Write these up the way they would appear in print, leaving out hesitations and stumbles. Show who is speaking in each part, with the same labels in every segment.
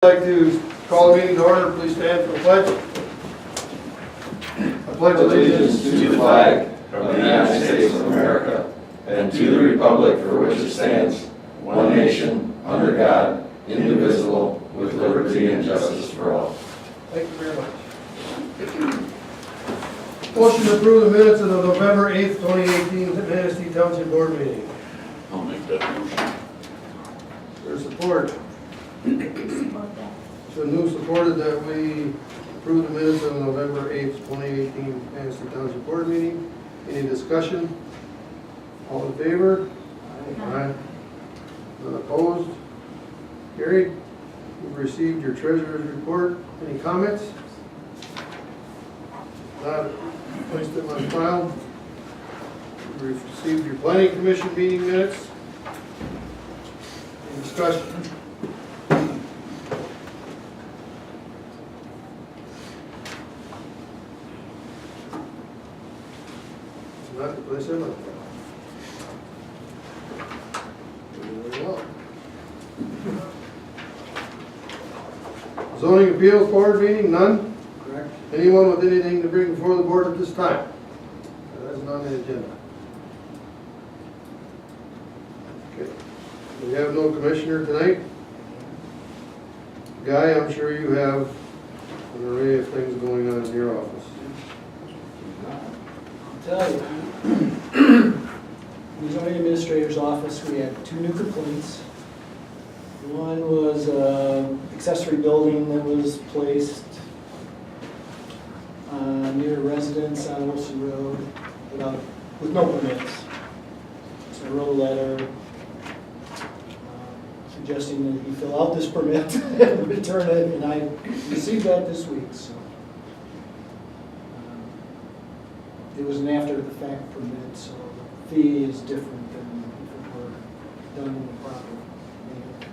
Speaker 1: I'd like to call the meeting to order. Please stand for the pledge. I pledge
Speaker 2: Allegiance to the flag of the United States of America and to the republic for which it stands, one nation, under God, indivisible, with liberty and justice for all.
Speaker 1: Thank you very much. Motion to approve the minutes of the November 8th, 2018 Manistee Township Board meeting.
Speaker 2: I'll make that motion.
Speaker 1: There's support. So new supported that we approve the minutes of the November 8th, 2018 Manistee Township Board meeting. Any discussion? All in favor? Aye. None opposed? Carried. We've received your treasurer's report. Any comments? Not placed them on file. We've received your planning commission meeting minutes. Any discussion? Not to place them on file. Very well. Zoning appeals board meeting, none?
Speaker 3: Correct.
Speaker 1: Anyone with anything to bring before the board at this time? That is not on the agenda. Okay. We have no commissioner tonight. Guy, I'm sure you have an array of things going on in your office.
Speaker 3: I'll tell you, in the zoning administrator's office, we had 2 new complaints. One was an accessory building that was placed near a residence on Wilson Road with no permits. So I wrote a letter suggesting that he fill out this permit and return it, and I received that this week. So it was an after-the-fact permit, so the fee is different than if it were done in the proper manner.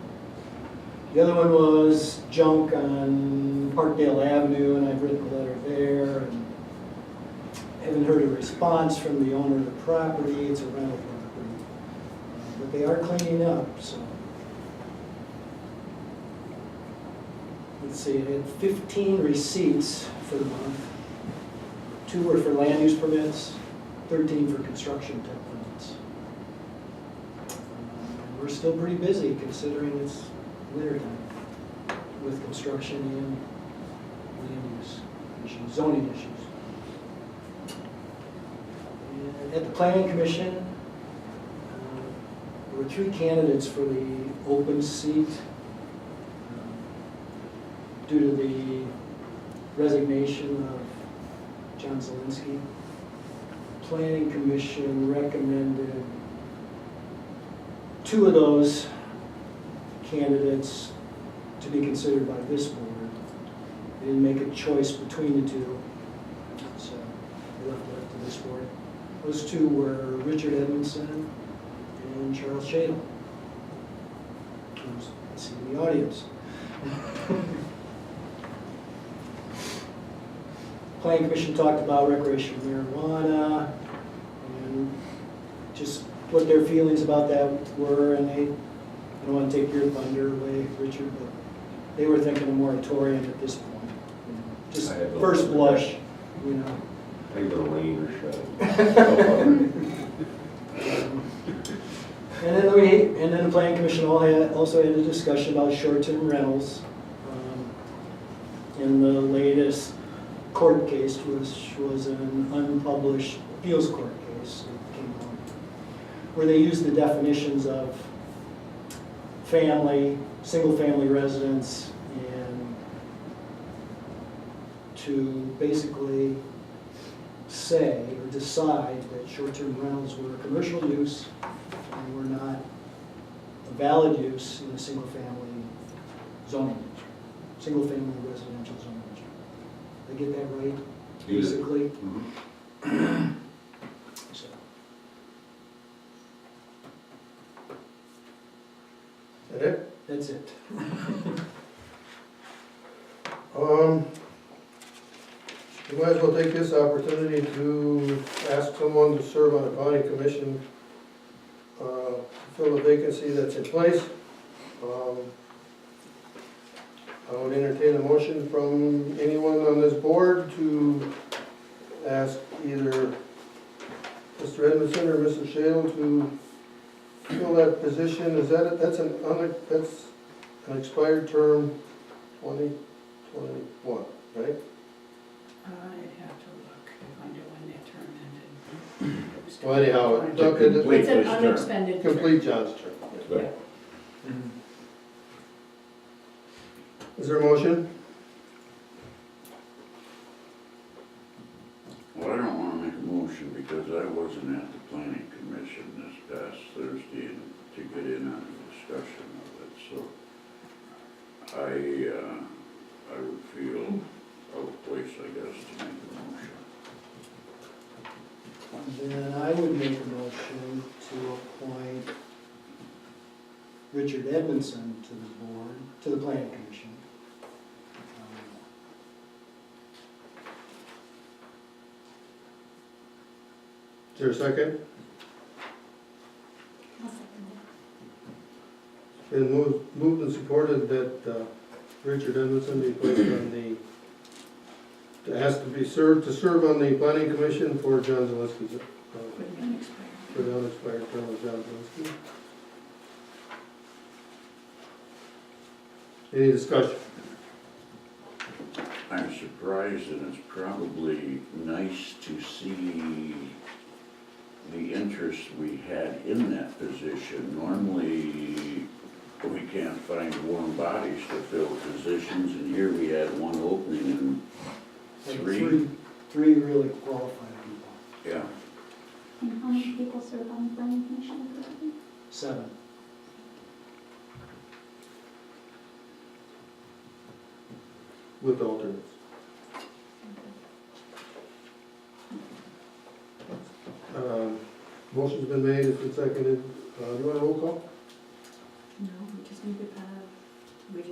Speaker 3: The other one was junk on Parkdale Avenue, and I've written a letter there, and haven't heard a response from the owner of the property. It's a rental property, but they are cleaning up, so. Let's see, it had 15 receipts for the month. 2 were for land use permits, 13 for construction type permits. And we're still pretty busy considering it's winter time with construction and land use issues, zoning issues. And at the planning commission, there were 3 candidates for the open seat due to the resignation of John Zielinski. Planning Commission recommended 2 of those candidates to be considered by this board. They didn't make a choice between the 2, so they left it up to this board. Those 2 were Richard Edmondson and Charles Shadle, who's in the audience. Planning Commission talked about recreational marijuana and just what their feelings about that were, and I don't want to take your thunder away, Richard, but they were thinking a moratorium at this point. Just first blush, you know.
Speaker 2: I go to lean or shut.
Speaker 3: And then the Planning Commission also had a discussion about short-term rentals. In the latest court case was an unpublished appeals court case that came out, where they used the definitions of family, single-family residence, and to basically say or decide that short-term rentals were a commercial use and were not a valid use in a single-family zoning, single-family residential zoning. Did I get that right? Basically.
Speaker 2: Mm-hmm.
Speaker 1: Is
Speaker 3: So.
Speaker 1: that it?
Speaker 3: That's it.
Speaker 1: You might as well take this opportunity to ask someone to serve on a county commission, to fill the vacancy that's in place. I would entertain a motion from anyone on this board to ask either Mr. Edmondson or Mrs. Shale to fill that position. Is that, that's an expired term, 2021, right?
Speaker 4: I'd have to look if I knew when their term ended. It was
Speaker 1: Well, anyhow,
Speaker 4: 2020.
Speaker 1: Doug, could
Speaker 2: Complete
Speaker 4: It's an
Speaker 2: this term.
Speaker 4: unexpended term.
Speaker 1: complete John's term.
Speaker 2: Right.
Speaker 1: Is there a motion?
Speaker 5: Well, I don't wanna make a motion because I wasn't at the planning commission this past Thursday and to get in on the discussion of it, so I would feel out of place, I guess, to make a motion.
Speaker 3: Then I would make a motion to appoint Richard Edmondson to the board, to the planning commission.
Speaker 1: Is there a second?
Speaker 4: I'll second
Speaker 1: Been moved and supported that Richard Edmondson be placed on to serve on the planning commission for John Zalinski's,
Speaker 4: it. For the unexpired.
Speaker 1: for the unexpired term of John Zalinski. Any discussion?
Speaker 5: I'm surprised, and it's probably nice to see the interest we had in that position. Normally, we can't find warm bodies to fill positions, and here we had one opening and three.
Speaker 3: Three really qualified people,
Speaker 5: Yeah,
Speaker 6: And how many people serve on the planning commission currently?
Speaker 3: 7.
Speaker 1: With alternates. Motion's been made, it's been seconded. You want a roll call?
Speaker 4: No, we just need to have a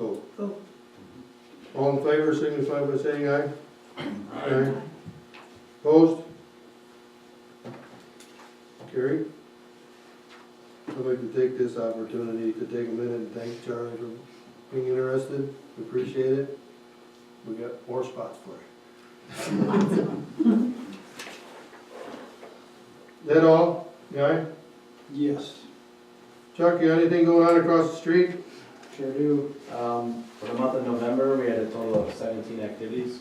Speaker 1: Vote.
Speaker 4: vote.
Speaker 1: All in favor, signify by saying aye. Aye. Opposed? Carried. I'd like to take this opportunity to take a minute and thank Charlie for being interested. We appreciate it. We got more spots for you. That all, Guy?
Speaker 3: Yes.
Speaker 1: Chuck, you got anything going on across the street?
Speaker 7: Sure do. For the month of November, we had a total of 17 activities.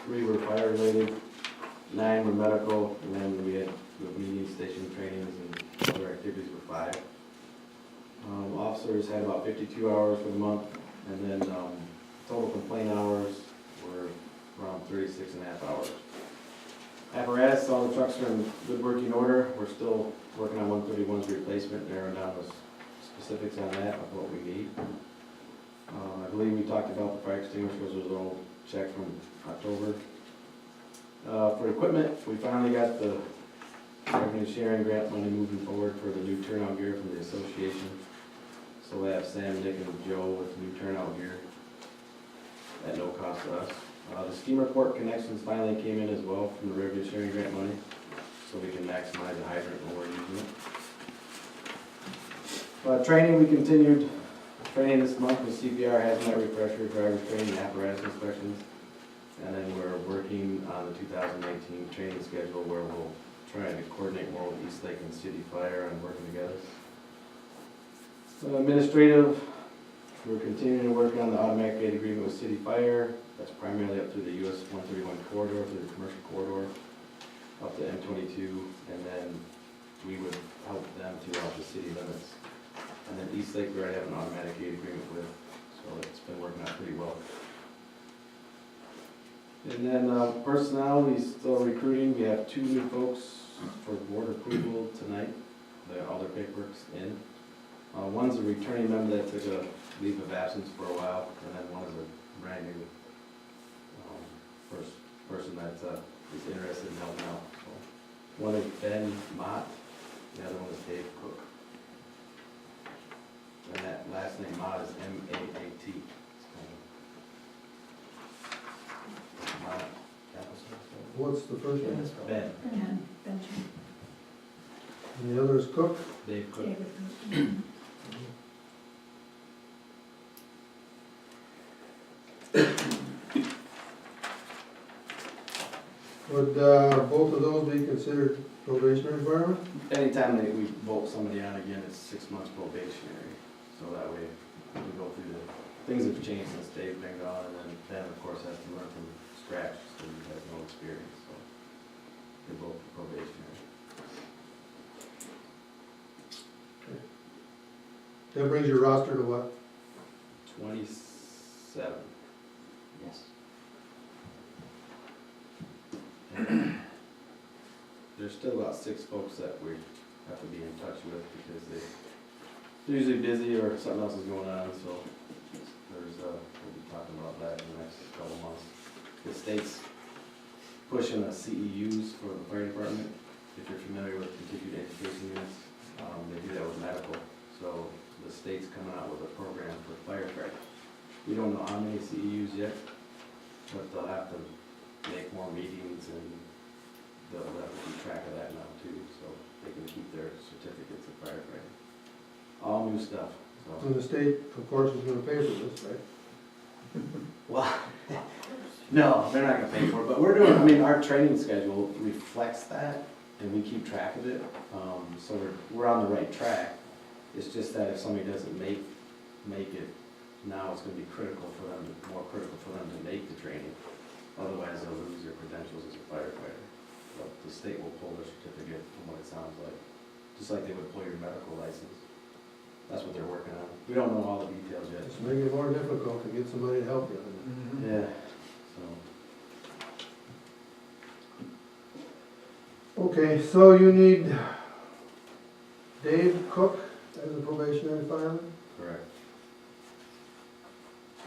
Speaker 7: 3 were fire related, 9 were medical, and then we had meeting station trainings and other activities were 5. Officers had about 52 hours for the month, and then total complaint hours were around 36 and a half hours. Apparatus, all the trucks are in good working order. We're still working on 131's replacement, narrowing down the specifics on that, of what we need. I believe we talked about the fire extinguishers, was a little check from October. For equipment, we finally got the revenue sharing grant money moving forward for the new turnout gear from the association. So we have Sam, Nick, and Joe with new turnout gear at no cost to us. The steamer port connections finally came in as well from the revenue sharing grant money, so we can maximize the hydrant when we're using it. Training, we continued training this month with CPR, hazmat refresher, driver's training, apparatus inspections. And then we're working on the 2019 training schedule where we'll try to coordinate more with East Lake and City Fire and working together. Administrative, we're continuing to work on the automatic gate agreement with City Fire. That's primarily up through the US 131 corridor, through the commercial corridor, up to M22, and then we would help them throughout the city limits. And then East Lake, we already have an automatic gate agreement with, so it's been working out pretty well. And then personnel, we still recruiting. We have 2 new folks for board approval tonight. All their paperwork's in. One's a returning member that took a leave of absence for a while, and then one is a brand new first person that is interested in helping out. So one is Ben Mott, the other one is Dave Cook. And that last name Mott is M-A-A-T.
Speaker 1: What's the first name?
Speaker 7: Ben,
Speaker 4: And Benjamin.
Speaker 1: And the other is Cook?
Speaker 7: Dave Cook.
Speaker 4: David.
Speaker 1: Would both of those be considered probationary environment?
Speaker 7: Anytime we vote somebody on again, it's 6 months probationary, so that way we go through the, things have changed since Dave's been gone, and then Ben, of course, has to learn from scratch, so he has no experience, so they're both probationary.
Speaker 1: That brings your roster to what?
Speaker 7: 27.
Speaker 3: Yes.
Speaker 7: There's still about 6 folks that we have to be in touch with because they're usually busy or something else is going on, so there's, we'll be talking about that in the next couple months. The state's pushing the CEUs for the fire department. If you're familiar with continued education units, they do that with medical. So the state's coming out with a program for firefighters. We don't know how many CEUs yet, but they'll have to make more meetings and they'll have to keep track of that now too, so they can keep their certificates of firefighting. All new stuff, so.
Speaker 1: And the state, of course, is gonna pay for this, right?
Speaker 7: Well, no, they're not gonna pay for it, but we're doing, I mean, our training schedule reflects that and we keep track of it. So we're on the right track. It's just that if somebody doesn't make it, now it's gonna be critical for them, more critical for them to make the training. Otherwise, they'll lose their credentials as a firefighter. But the state will pull their certificate from what it sounds like, just like they would pull your medical license. That's what they're working on. We don't know all the details yet.
Speaker 1: It's making it more difficult to get somebody to help you.
Speaker 7: Yeah, so.
Speaker 1: Okay, so you need Dave Cook as a probationary fireman?
Speaker 7: Correct.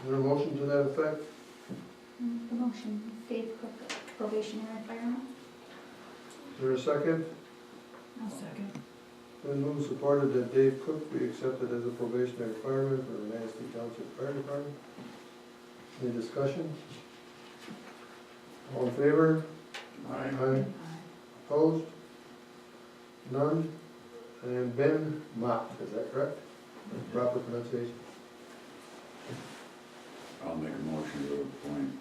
Speaker 1: Is there a motion to that effect?
Speaker 6: The motion, Dave Cook, probationary fireman.
Speaker 1: Is there a second?
Speaker 4: I'll second.
Speaker 1: Been moved and supported that Dave Cook be accepted as a probationary fireman for the Manistee Township Fire Department. Any discussion? All in favor? Aye. Opposed? None? And Ben Mott, is that correct? Proper pronunciation?
Speaker 5: I'll make a motion to appoint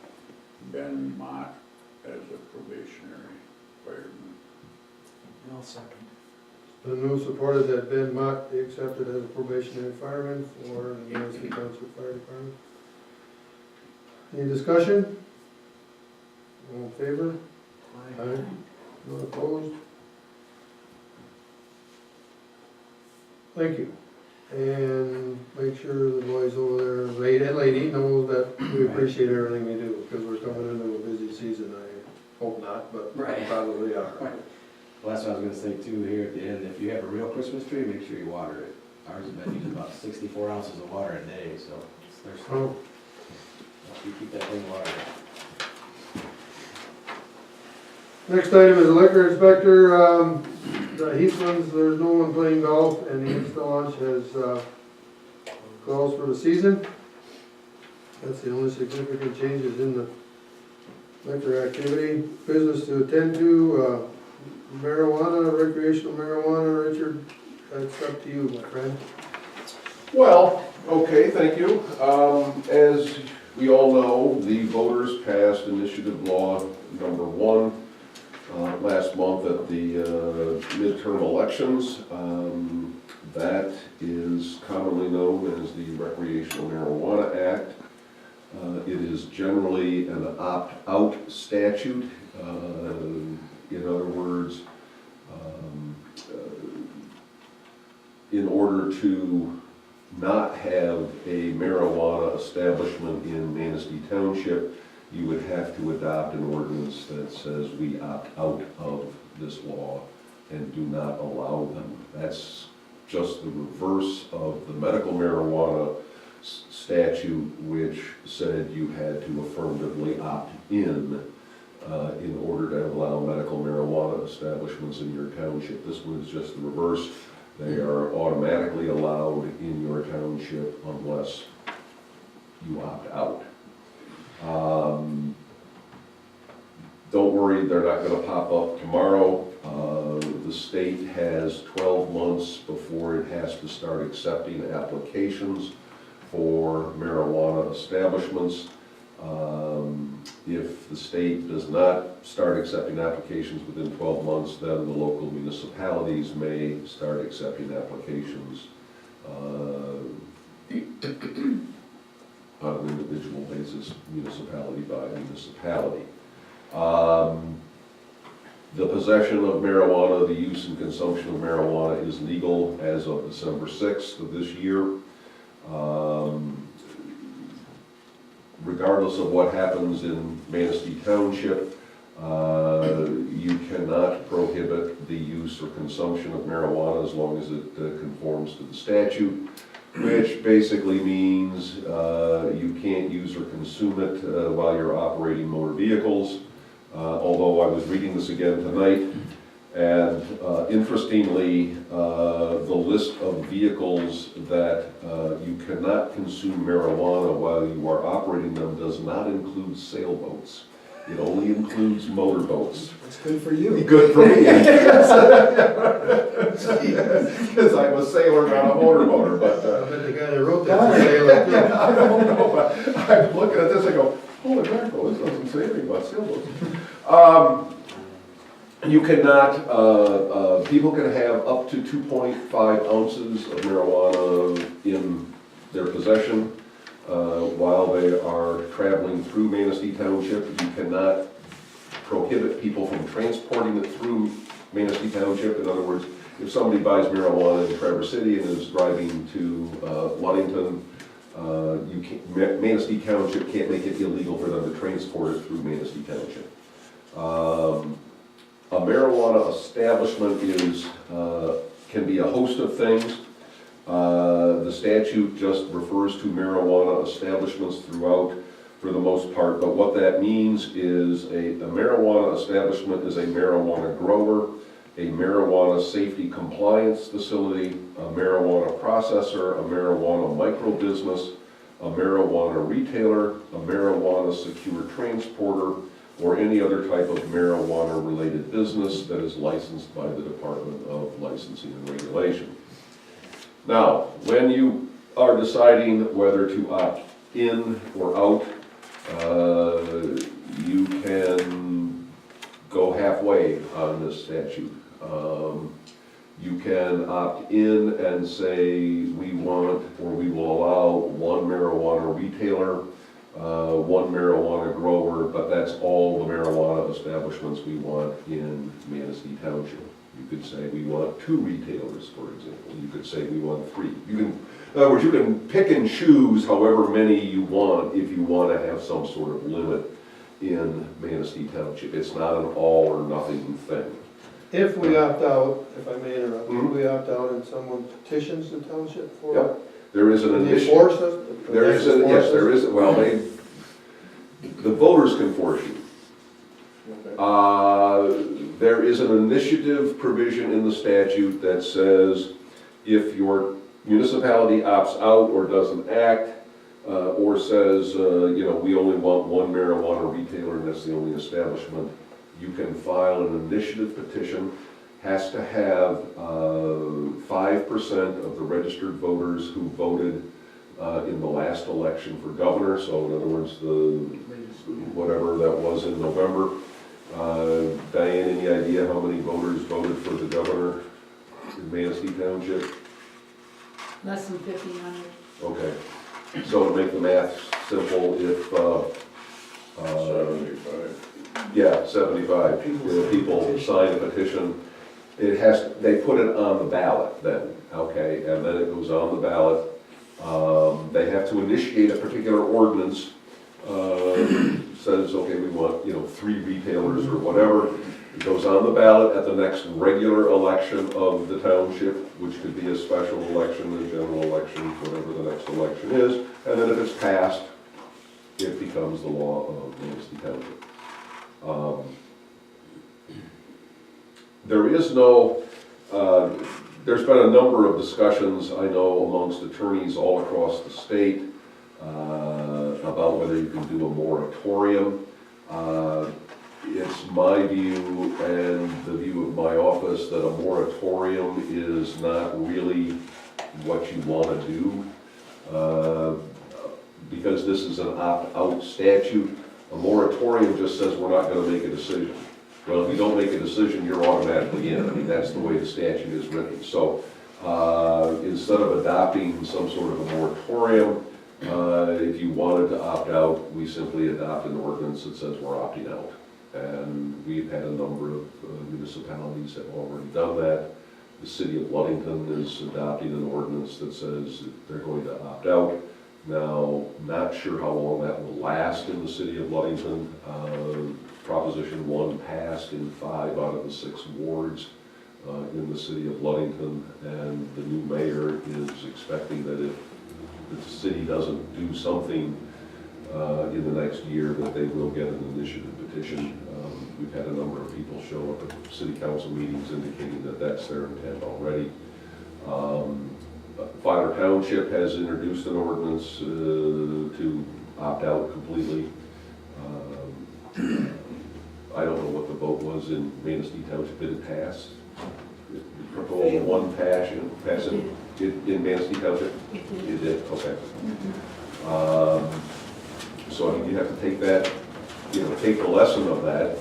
Speaker 5: Ben Mott as a probationary fireman.
Speaker 3: I'll second.
Speaker 1: Been moved and supported that Ben Mott be accepted as a probationary fireman for the Manistee Township Fire Department. Any discussion? All in favor? Aye. None opposed? Thank you. And make sure the boys over there, lady knows that we appreciate everything they do, because we're coming into a busy season. I hope not, but we
Speaker 7: Right.
Speaker 1: probably are.
Speaker 7: Well, that's what I was gonna say too here at the end. If you have a real Christmas tree, make sure you water it. Ours has been using about 64 ounces of water a day, so there's,
Speaker 1: Oh,
Speaker 7: you keep that thing watered.
Speaker 1: next item is liquor inspector. The Heathlands, there's no one playing golf, and the Insta Launch has closed for the season. That's the only significant changes in the liquor activity. Business to attend to, marijuana, recreational marijuana. Richard, that's up to you, my friend.
Speaker 2: Well, okay, thank you. As we all know, the voters passed initiative law number 1 last month at the midterm elections. That is commonly known as the Recreational Marijuana Act. It is generally an opt-out statute. In other words, in order to not have a marijuana establishment in Manistee Township, you would have to adopt an ordinance that says we opt out of this law and do not allow them. That's just the reverse of the medical marijuana statute, which said you had to affirmatively opt in order to allow medical marijuana establishments in your township. This one is just the reverse. They are automatically allowed in your township unless you opt out. Don't worry, they're not going to pop up tomorrow. The state has 12 months before it has to start accepting applications for marijuana establishments.
Speaker 8: If the state does not start accepting applications within 12 months, then the local municipalities may start accepting applications on an individual basis, municipality by municipality. The possession of marijuana, the use and consumption of marijuana is legal as of December 6th of this year. Regardless of what happens in Manistee Township, you cannot prohibit the use or consumption of marijuana as long as it conforms to the statute, which basically means you can't use or consume it while you're operating motor vehicles. Although I was reading this again tonight, and interestingly, the list of vehicles that you cannot consume marijuana while you are operating them does not include sailboats. It only includes motorboats.
Speaker 3: That's good for you.
Speaker 8: Good for me. Because I'm a sailor, not a motor, but.
Speaker 1: I bet the guy that wrote that was a sailor too.
Speaker 8: I don't know, but I'm looking at this, I go, holy mackerel, this doesn't say anything about sailboats. You cannot, people can have up to 2.5 ounces of marijuana in their possession while they are traveling through Manistee Township. You cannot prohibit people from transporting it through Manistee Township. In other words, if somebody buys marijuana in Traverse City and is driving to Ludington, Manistee Township can't make it illegal for them to transport it through Manistee Township. A marijuana establishment can be a host of things. The statute just refers to marijuana establishments throughout for the most part, but what that means is a marijuana establishment is a marijuana grower, a marijuana safety compliance facility, a marijuana processor, a marijuana micro business, a marijuana retailer, a marijuana secure transporter, or any other type of marijuana-related business that is licensed by the Department of Licensing and Regulation. Now, when you are deciding whether to opt in or out, you can go halfway on this statute. You can opt in and say we want, or we will allow one marijuana retailer, one marijuana grower, but that's all the marijuana establishments we want in Manistee Township. You could say we want 2 retailers, for example. You could say we want 3. In other words, you can pick and choose however many you want if you want to have some sort of limit in Manistee Township. It's not an all or nothing thing.
Speaker 1: If we opt out, if I may interrupt, if we opt out and someone petitions the township for it,
Speaker 8: Yep. There is an
Speaker 1: can they
Speaker 8: initiative.
Speaker 1: force us?
Speaker 8: There is, yes, there is, well, the voters can force you.
Speaker 1: Okay.
Speaker 8: There is an initiative provision in the statute that says if your municipality opts out or doesn't act, or says, we only want one marijuana retailer and that's the only establishment, you can file an initiative petition. Has to have 5% of the registered voters who voted in the last election for governor. So in other words, whatever that was in November. Diane, any idea how many voters voted for the governor in Manistee Township?
Speaker 4: Less than 1,500.
Speaker 8: Okay. So to make the math simple, if
Speaker 5: 75.
Speaker 8: yeah, 75 people sign a petition. They put it on the ballot then, okay, and then it goes on the ballot. They have to initiate a particular ordinance, says, okay, we want, 3 retailers or whatever. It goes on the ballot at the next regular election of the township, which could be a special election, a general election, whatever the next election is. And then if it's passed, it becomes the law of Manistee Township. There is no, there's been a number of discussions, I know, amongst attorneys all across the state about whether you can do a moratorium. It's my view and the view of my office that a moratorium is not really what you want to do. because this is an opt-out statute. A moratorium just says we're not gonna make a decision. Well, if you don't make a decision, you're automatically in. I mean, that's the way the statute is written. So, instead of adopting some sort of a moratorium, if you wanted to opt out, we simply adopt an ordinance that says we're opting out. And we've had a number of municipalities have already done that. The city of Ludington is adopting an ordinance that says that they're going to opt out. Now, not sure how long that will last in the city of Ludington. Proposition 1 passed in 5 out of the 6 wards in the city of Ludington, and the new mayor is expecting that if the city doesn't do something in the next year, that they will get an initiative petition. We've had a number of people show up at city council meetings indicating that that's their intent already. Fodder Township has introduced an ordinance to opt out completely. I don't know what the vote was in Manistee Township. Did it pass? Did Proposal 1 pass in Manistee Township? It did, okay. So I mean, you have to take that, take the lesson of that.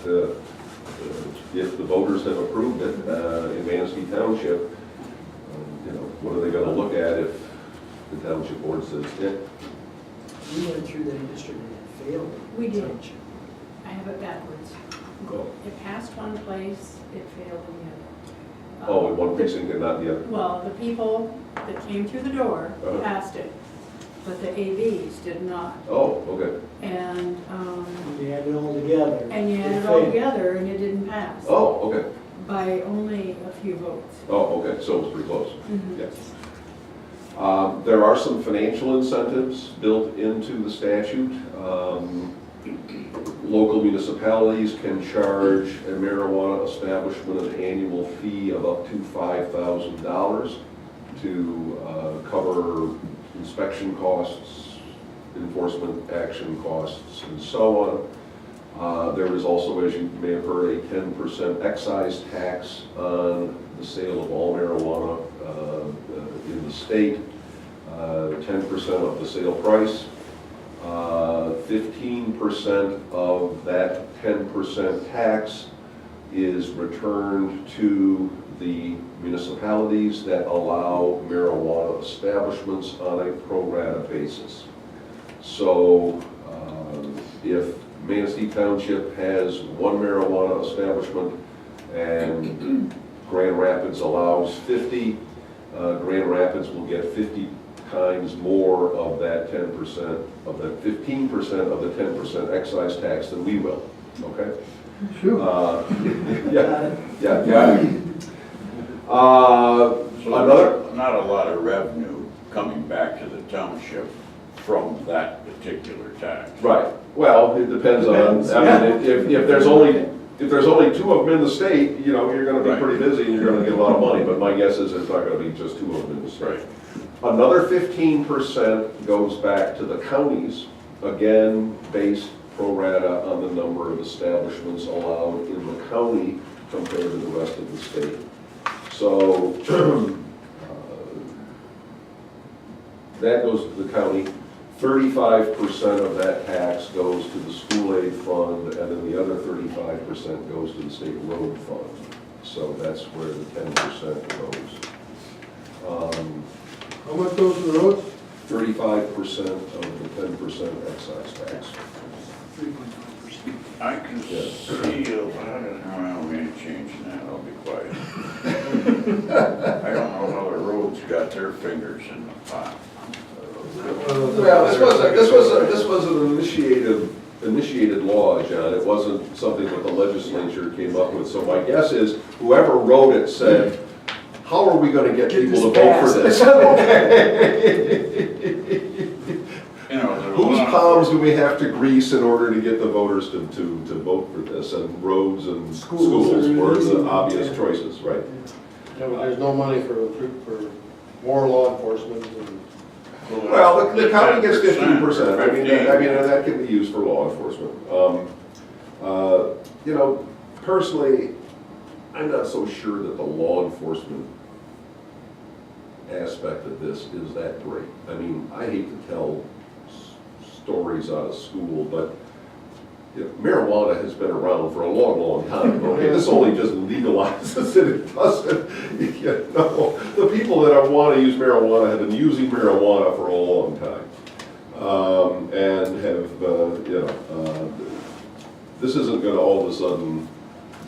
Speaker 8: If the voters have approved it in Manistee Township, what are they going to look at if the township board says, yeah?
Speaker 3: We went through that district and it failed.
Speaker 4: We did.
Speaker 3: Township.
Speaker 4: I have it backwards.
Speaker 8: Oh.
Speaker 4: It passed one place, it failed in the other.
Speaker 8: Oh, in one precinct and not the other?
Speaker 4: Well, the people that came through the door
Speaker 8: Uh-huh.
Speaker 4: passed it, but the AVs did not.
Speaker 8: Oh, okay.
Speaker 4: And,
Speaker 3: You add it all together.
Speaker 4: and you add it
Speaker 3: It
Speaker 4: all
Speaker 3: failed.
Speaker 4: together and it didn't pass
Speaker 8: Oh, okay.
Speaker 4: by only a few votes.
Speaker 8: Oh, okay, so it was pretty close.
Speaker 4: Mhm.
Speaker 8: Yes. There are some financial incentives built into the statute. Local municipalities can charge a marijuana establishment an annual fee of up to $5,000 to cover inspection costs, enforcement action costs, and so on. There is also, as you may have heard, a 10% excise tax on the sale of all marijuana in the state, 10% of the sale price. 15% of that 10% tax is returned to the municipalities that allow marijuana establishments on a pro rata basis. So if Manistee Township has one marijuana establishment and Grand Rapids allows 50, Grand Rapids will get 50 times more of that 10%, of that 15% of the 10% excise tax than we will, okay?
Speaker 1: Shoot.
Speaker 8: Yeah.
Speaker 5: So
Speaker 8: Another,
Speaker 5: there's not a lot of revenue coming back to the township from that particular tax.
Speaker 8: right, well, it depends on, I mean, if there's only 2 of them in the state, you're gonna be
Speaker 5: Right.
Speaker 8: pretty busy and you're gonna get a lot of money, but my guess is there's not gonna be just 2 of them in the state.
Speaker 5: Right.
Speaker 8: Another 15% goes back to the counties, again, based pro rata on the number of establishments allowed in the county compared to the rest of the state. So that goes to the county. 35% of that tax goes to the school aid fund, and then the other 35% goes to the state road fund. So that's where the 10% goes.
Speaker 1: How much goes to the roads?
Speaker 8: 35% of the 10% excise tax.
Speaker 3: 3.5%.
Speaker 5: I can
Speaker 8: Yeah.
Speaker 5: see, well, we ain't changing that, I'll be quiet. I don't know how the roads got their fingers in the pot.
Speaker 8: Well, this was an initiated law, John. It wasn't something that the legislature came up with. So my guess is whoever wrote it said, how are we going to get people to vote for this? Whose palms do we have to grease in order to get the voters to vote for this? And roads and schools were the obvious choices, right?
Speaker 1: Yeah, but there's no money for more law enforcement and.
Speaker 8: Well, the county gets 15%. I mean, that can be used for law enforcement. Personally, I'm not so sure that the law enforcement aspect of this is that great. I mean, I hate to tell stories out of school, but you know, marijuana has been around for a long, long time. Okay, this only just legalizes it. It doesn't, you know, the people that want to use marijuana have been using marijuana for a long time. And have, you know, this isn't going to all of a sudden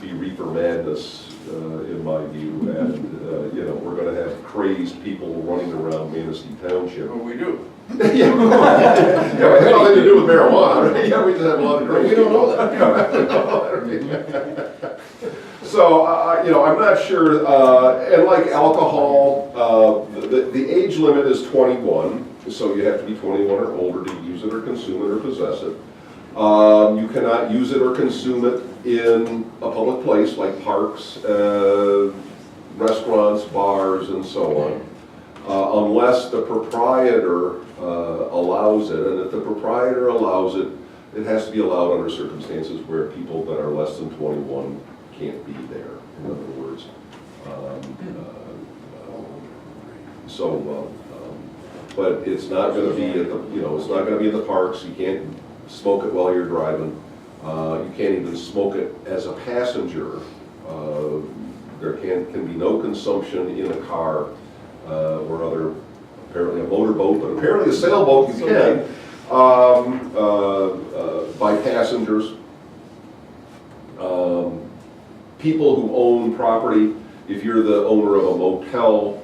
Speaker 8: be reefer madness, in my view, and, you know, we're going to have crazed people running around Manistee Township.
Speaker 2: Well, we do.
Speaker 8: Yeah, yeah, it has nothing to do with marijuana, right? Yeah, we just have a lot of crazy
Speaker 1: We don't know
Speaker 8: that. So, you know, I'm not sure, and like alcohol, the age limit is 21, so you have to be 21 or older to use it or consume it or possess it. You cannot use it or consume it in a public place like parks, restaurants, bars, and so on, unless the proprietor allows it. And if the proprietor allows it, it has to be allowed under circumstances where people that are less than 21 can't be there, in other words. But it's not going to be at the, you know, it's not going to be in the parks. You can't smoke it while you're driving. You can't even smoke it as a passenger. There can be no consumption in a car or other, apparently a motorboat, but apparently a sailboat you can, by passengers. People who own property, if you're the owner of a motel,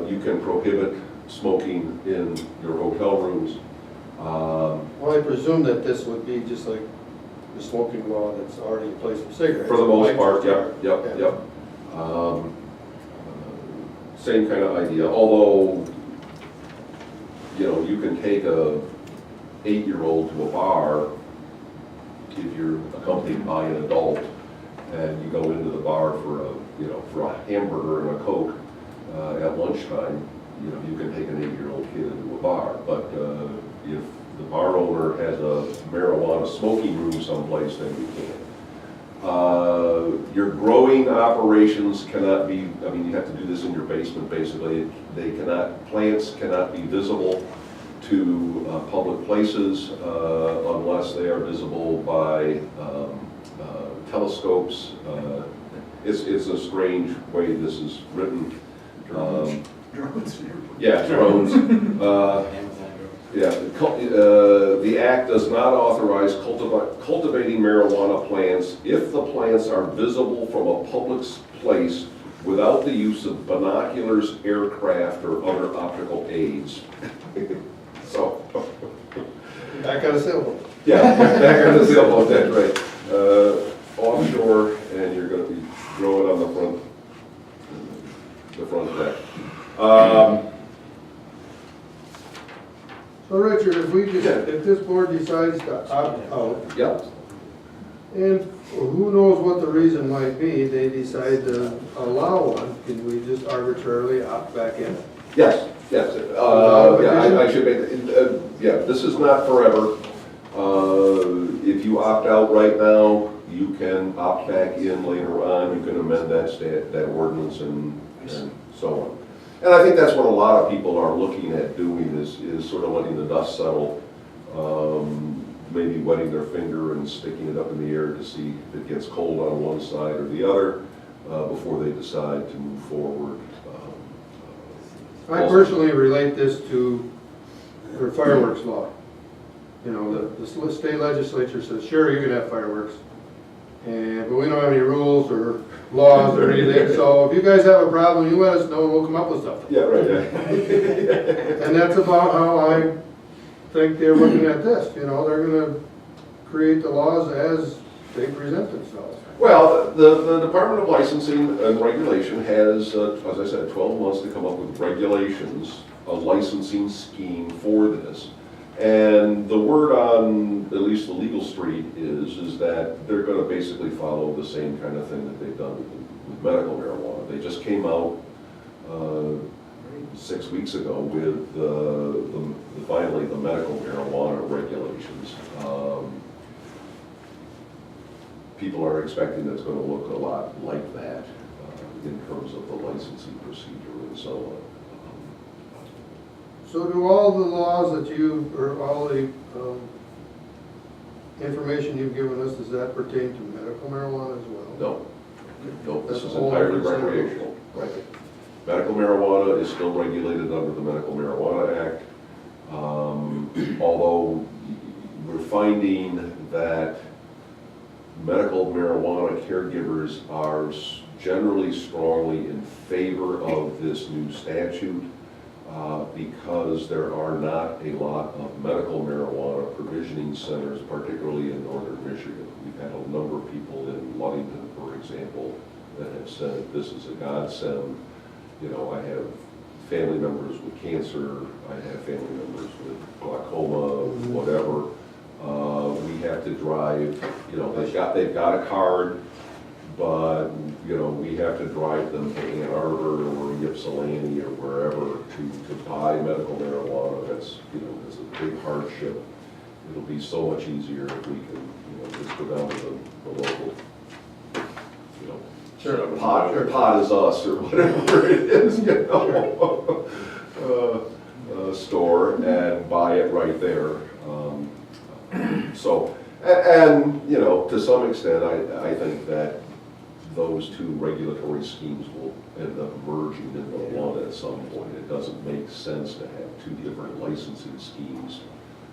Speaker 8: you can prohibit smoking in your hotel rooms.
Speaker 1: Well, I presume that this would be just like the smoking law that's already in place for cigarettes.
Speaker 8: For the most part, yep.
Speaker 1: Yeah.
Speaker 8: Same kind of idea, although, you know, you can take a 8-year-old to a bar if you're accompanied by an adult, and you go into the bar for a hamburger and a Coke at lunchtime. You know, you can take an 8-year-old kid into a bar, but if the bar owner has a marijuana smoking room someplace, then you can't. Your growing operations cannot be, I mean, you have to do this in your basement basically. Plants cannot be visible to public places unless they are visible by telescopes. It's a strange way this is written.
Speaker 3: Drones.
Speaker 8: Yeah, drones. Yeah, the act does not authorize cultivating marijuana plants if the plants are visible from a public place without the use of binoculars, aircraft, or other optical aids. So,
Speaker 1: That kind of sailboat.
Speaker 8: yeah, that kind of sailboat, that's right. Offshore, and you're going to be growing on the front deck.
Speaker 1: So Richard, if we just,
Speaker 8: Yeah.
Speaker 1: if this board decides to opt out,
Speaker 8: Yep.
Speaker 1: and who knows what the reason might be, they decide to allow one, can we just arbitrarily opt back in?
Speaker 8: Yes, yes. Yeah, I should make, yeah, this is not forever. If you opt out right now, you can opt back in later on. You can amend that ordinance and so on. And I think that's what a lot of people are looking at doing is sort of letting the dust settle, maybe wetting their finger and sticking it up in the air to see if it gets cold on one side or the other before they decide to move forward.
Speaker 1: I personally relate this to the fireworks law. You know, the state legislature says, sure, you can have fireworks, but we don't have any rules or laws or anything, so if you guys have a problem, you let us know, we'll come up with something.
Speaker 8: Yeah, right, yeah.
Speaker 1: And that's about how I think they're looking at this, you know, they're gonna create the laws as they present themselves.
Speaker 8: Well, the Department of Licensing and Regulation has, as I said, 12 months to come up with regulations, a licensing scheme for this. And the word on at least the legal street is that they're going to basically follow the same kind of thing that they've done with medical marijuana. They just came out 6 weeks ago with finally the medical marijuana regulations. People are expecting it's going to look a lot like that in terms of the licensing procedure and so on.
Speaker 1: So do all the laws that you, or all the information you've given us, does that pertain to medical marijuana as well?
Speaker 8: No, no, this
Speaker 1: That's
Speaker 8: is
Speaker 1: all
Speaker 8: entirely
Speaker 1: different.
Speaker 8: recreational. Right. Medical marijuana is still regulated under the Medical Marijuana Act. Although we're finding that medical marijuana caregivers are generally strongly in favor of this new statute because there are not a lot of medical marijuana provisioning centers, particularly in northern Michigan. We've had a number of people in Ludington, for example, that have said this is a godsend. You know, I have family members with cancer, I have family members with glaucoma, whatever. We have to drive, you know, they've got a card, but, you know, we have to drive them to Ann Arbor or Ypsilanti or wherever to buy medical marijuana. That's, you know, it's a big hardship. It'll be so much easier if we can, you know, just go down to the local, you know, pot is us or whatever it is, you know, store and buy it right there. So, and, you know, to some extent, I think that those two regulatory schemes will end up merging into one at some point. It doesn't make sense to have two different licensing schemes,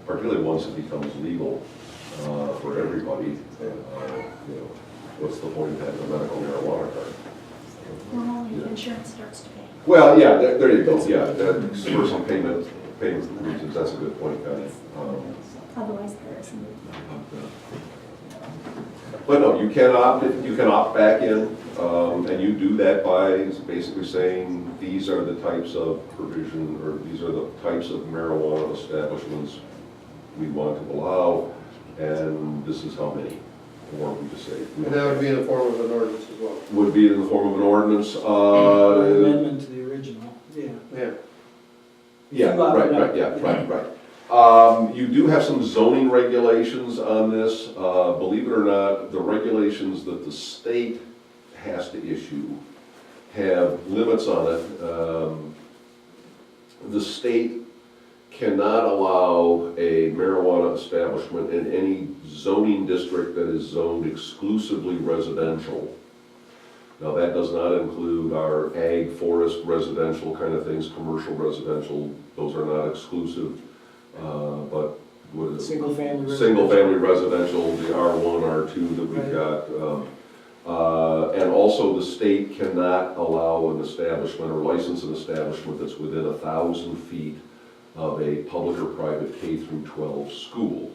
Speaker 8: particularly once it becomes legal for everybody. You know, what's the point of having a medical marijuana card?
Speaker 6: Well, only if insurance starts to pay.
Speaker 8: Well, yeah, there you go, yeah, that's for some payment reasons, that's a good point, Connie.
Speaker 6: Otherwise, there isn't.
Speaker 8: But no, you can opt back in, and you do that by basically saying, these are the types of provision, or these are the types of marijuana establishments we want to allow, and this is how many. Or we just say.
Speaker 1: And that would be in the form of an ordinance as well?
Speaker 8: Would be in the form of an ordinance.
Speaker 3: Amendment to the original, yeah.
Speaker 1: Yeah.
Speaker 8: Yeah, right. You do have some zoning regulations on this. Believe it or not, the regulations that the state has to issue have limits on it. The state cannot allow a marijuana establishment in any zoning district that is zoned exclusively residential. Now, that does not include our ag, forest, residential kind of things, commercial residential, those are not exclusive. But what is it? Single-family residential, the R1, R2 that we've got. And also the state cannot allow an establishment or license an establishment that's within 1,000 feet of a public or private K through 12 school.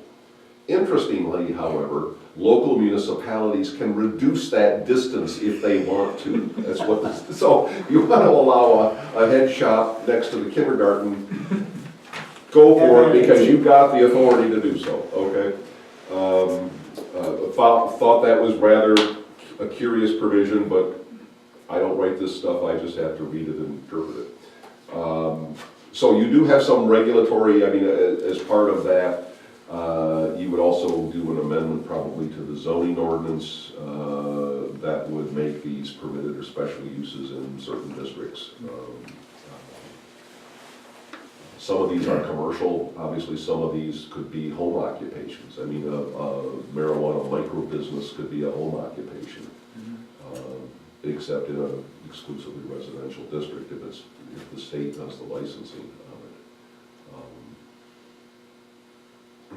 Speaker 8: Interestingly, however, local municipalities can reduce that distance if they want to. That's what this, so you want to allow a head shop next to the kindergarten, go for it because you've got the authority to do so, okay? Thought that was rather a curious provision, but I don't write this stuff, I just have to read it and interpret it. So you do have some regulatory, I mean, as part of that, you would also do an amendment probably to the zoning ordinance that would make these permitted or special uses in certain districts. Some of these are commercial, obviously some of these could be home occupations. I mean, a marijuana micro business could be a home occupation, except in an exclusively residential district if the state does the licensing of it.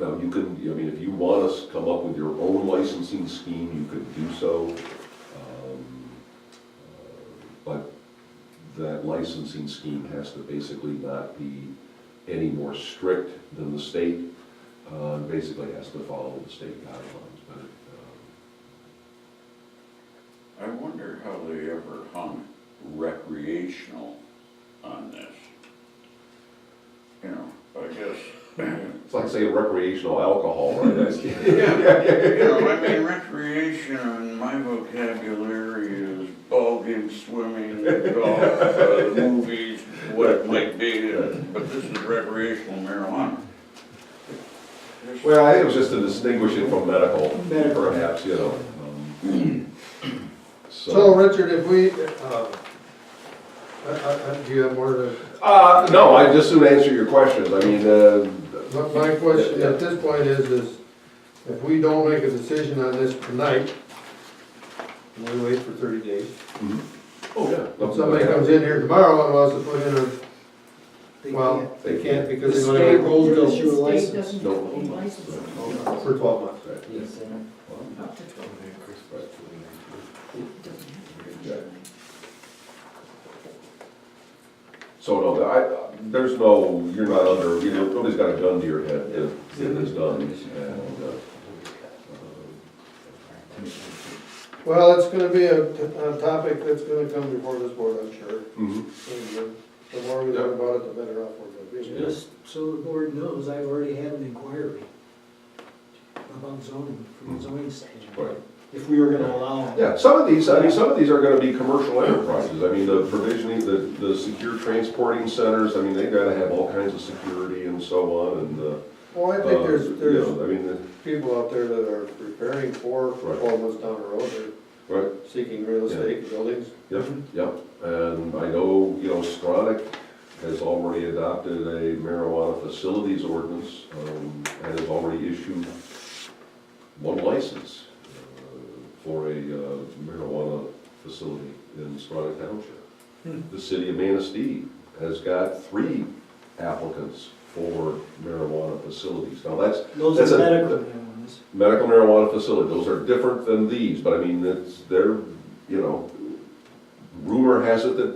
Speaker 8: Now, you can, I mean, if you want to come up with your own licensing scheme, you could do so. But that licensing scheme has to basically not be any more strict than the state. Basically has to follow the state guidelines. But
Speaker 5: I wonder how they ever hung recreational on this. You know, I guess.
Speaker 8: it's like saying recreational alcohol, right?
Speaker 5: You know, I mean, recreation in my vocabulary is ball games, swimming, golf, movies, what it might be, but this is recreational marijuana.
Speaker 8: Well, I think it was just to distinguish it from medical, perhaps, you know.
Speaker 1: So, Richard, if we, Do you have more to?
Speaker 8: No, I just soon answer your questions. I mean,
Speaker 1: My question at this point is if we don't make a decision on this tonight, and we wait for 30 days,
Speaker 8: oh, yeah.
Speaker 1: if somebody comes in here tomorrow and wants to put in a,
Speaker 3: They
Speaker 1: well,
Speaker 3: can't.
Speaker 1: they can't
Speaker 3: The
Speaker 1: because they don't have
Speaker 3: state
Speaker 1: a gold
Speaker 3: will
Speaker 1: bill
Speaker 3: issue a
Speaker 4: The state
Speaker 3: license.
Speaker 4: doesn't
Speaker 8: No.
Speaker 4: hold licenses
Speaker 1: for 12 months.
Speaker 3: Yes,
Speaker 4: up to 12. It doesn't have to be.
Speaker 8: So no, there's no, you're not under, you know, nobody's got a gun to your head if it is done. And,
Speaker 1: Well, it's gonna be a topic that's gonna come before this board, I'm sure.
Speaker 8: mhm.
Speaker 1: And the more we learn about it, the better off we're gonna be.
Speaker 3: Just so the board knows, I've already had an inquiry about zoning, from the zoning section.
Speaker 8: Right.
Speaker 3: If we were gonna allow.
Speaker 8: Yeah, some of these are gonna be commercial enterprises. I mean, the provisioning, the secure transporting centers, I mean, they gotta have all kinds of security and so on, and,
Speaker 1: Well, I think there's
Speaker 8: you know, I mean,
Speaker 1: people out there that are preparing for
Speaker 8: Right.
Speaker 1: 12 months down the road, they're
Speaker 8: right,
Speaker 1: seeking real estate buildings.
Speaker 8: yep, yep. And I know, you know, Stronach has already adopted a marijuana facilities ordinance, and has already issued one license for a marijuana facility in Stronach Township. The city of Manistee has got 3 applicants for marijuana facilities. Now, that's
Speaker 3: Those are medical ones.
Speaker 8: medical marijuana facility, those are different than these, but I mean, they're, you know, rumor has it that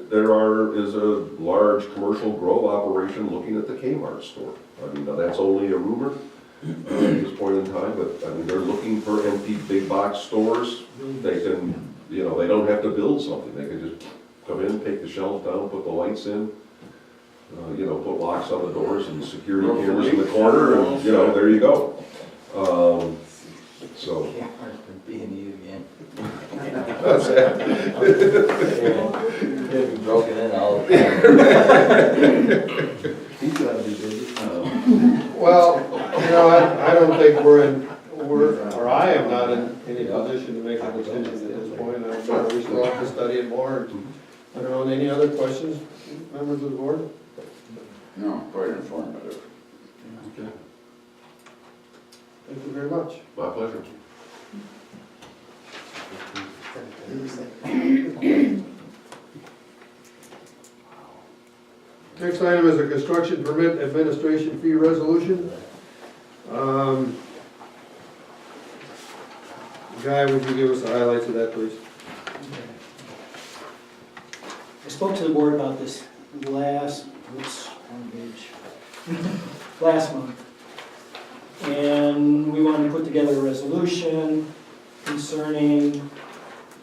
Speaker 8: is a large commercial grow operation looking at the Kmart store. I mean, now that's only a rumor at this point in time, but I mean, they're looking for empty big box stores. They can, you know, they don't have to build something, they can just come in, take the shelves down, put the lights in, you know, put locks on the doors and security cameras in the corner, and, you know, there you go. So. What's that?
Speaker 2: Broken in all the time.
Speaker 7: He's gotta be busy.
Speaker 1: Well, you know, I don't think or I am not in any position to make a decision at this point. We still have to study it more. I don't know, any other questions, members of the board?
Speaker 5: No, quite informative.
Speaker 8: Okay.
Speaker 1: Thank you very much.
Speaker 8: My pleasure.
Speaker 1: Next item is a construction permit administration fee resolution. Guy, would you give us the highlights of that, please?
Speaker 3: I spoke to the board about this last month. And we wanted to put together a resolution concerning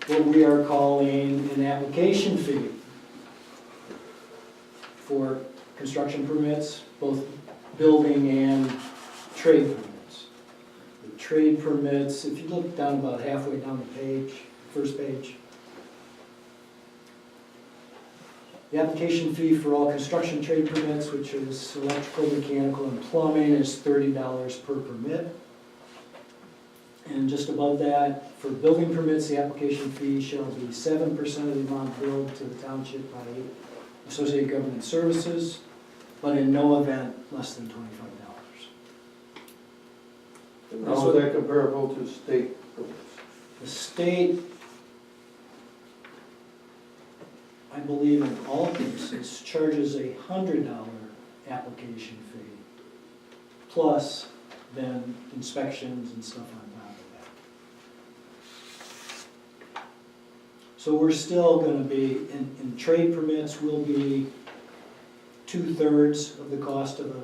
Speaker 3: what we are calling an application fee for construction permits, both building and trade permits. The trade permits, if you look down about halfway down the page, first page, the application fee for all construction trade permits, which is electrical, mechanical, and plumbing, is $30 per permit. And just above that, for building permits, the application fee shall be 7% of the amount billed to the township by associated government services, but in no event less than $25.
Speaker 1: How is that comparable to state permits?
Speaker 3: The state, I believe in all cases, charges a $100 application fee, plus then inspections and stuff on top of that. So we're still gonna be, in trade permits, will be 2/3 of the cost of a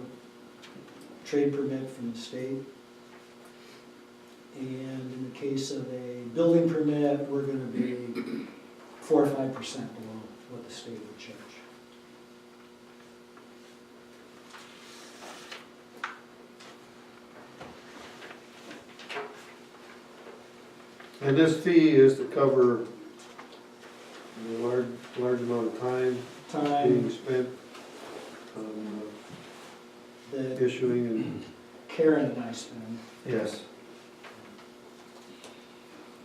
Speaker 3: trade permit from the state. And in the case of a building permit, we're gonna be 4 or 5% below what the state would charge.
Speaker 1: And this fee is to cover a large amount of time being
Speaker 3: Time
Speaker 1: spent on
Speaker 3: that
Speaker 1: issuing and.
Speaker 3: Karen and I spend
Speaker 1: Yes.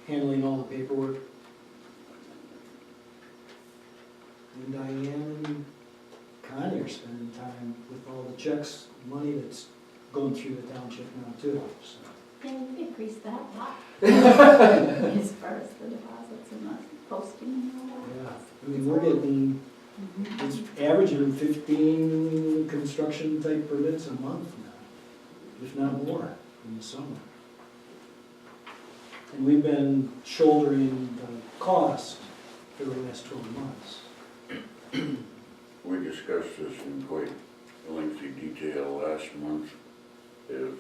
Speaker 3: handling all the paperwork. when Diane and Connie are spending time with all the checks, money that's going through the township now too, so.
Speaker 6: Yeah, we've increased that a lot. As far as the deposits and the posting and all that.
Speaker 3: Yeah, I mean, we're getting, it's averaging 15 construction type permits a month now, if not more, in the summer. And we've been shouldering the cost for the last 12 months.
Speaker 5: We discussed this in quite lengthy detail last month. If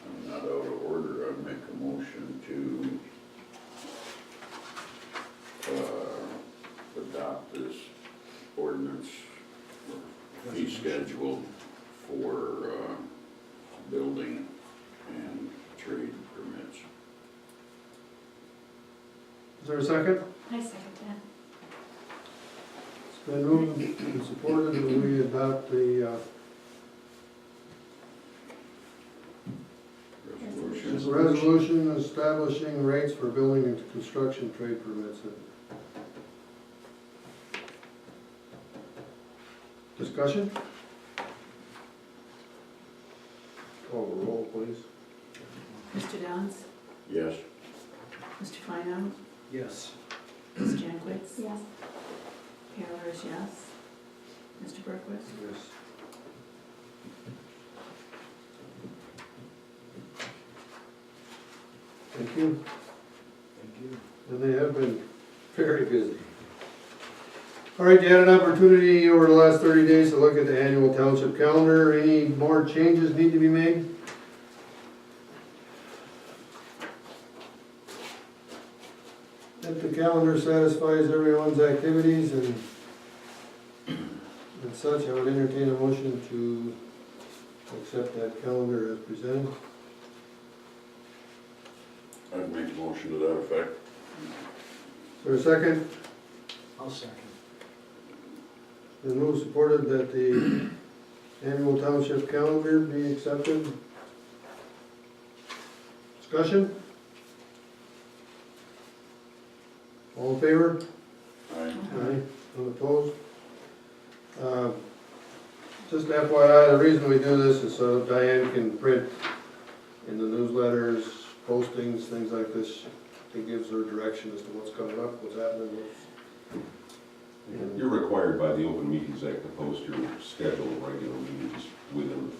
Speaker 5: I'm not out of order, I'd make a motion to adopt this ordinance or fee schedule for building and trade permits.
Speaker 1: Is there a second?
Speaker 6: I second that.
Speaker 1: It's been moved and supported that we adopt the
Speaker 5: Resolution.
Speaker 1: resolution establishing rates for building and construction trade permits. Discussion? Call the roll, please.
Speaker 4: Mr. Downs?
Speaker 5: Yes.
Speaker 4: Mr. Fino?
Speaker 3: Yes.
Speaker 4: Ms. Jankowitz?
Speaker 6: Yes.
Speaker 4: Taylor is yes. Mr. Berquist?
Speaker 1: Yes. Thank you.
Speaker 3: Thank you.
Speaker 1: And they have been very busy. All right, you had an opportunity over the last 30 days to look at the annual township calendar. Any more changes need to be made? If the calendar satisfies everyone's activities and such, I would entertain a motion to accept that calendar as presented.
Speaker 5: I'd make a motion to that effect.
Speaker 1: Is there a second?
Speaker 3: I'll second.
Speaker 1: Been moved, supported that the annual township calendar be accepted. Discussion? All in favor?
Speaker 5: Aye.
Speaker 1: Aye. None opposed? Just FYI, the reason we do this is so Diane can print in the newsletters, postings, things like this. It gives her direction as to what's coming up, what's happening,
Speaker 8: You're required by the Open Meetings Act to post your schedule of regular meetings within,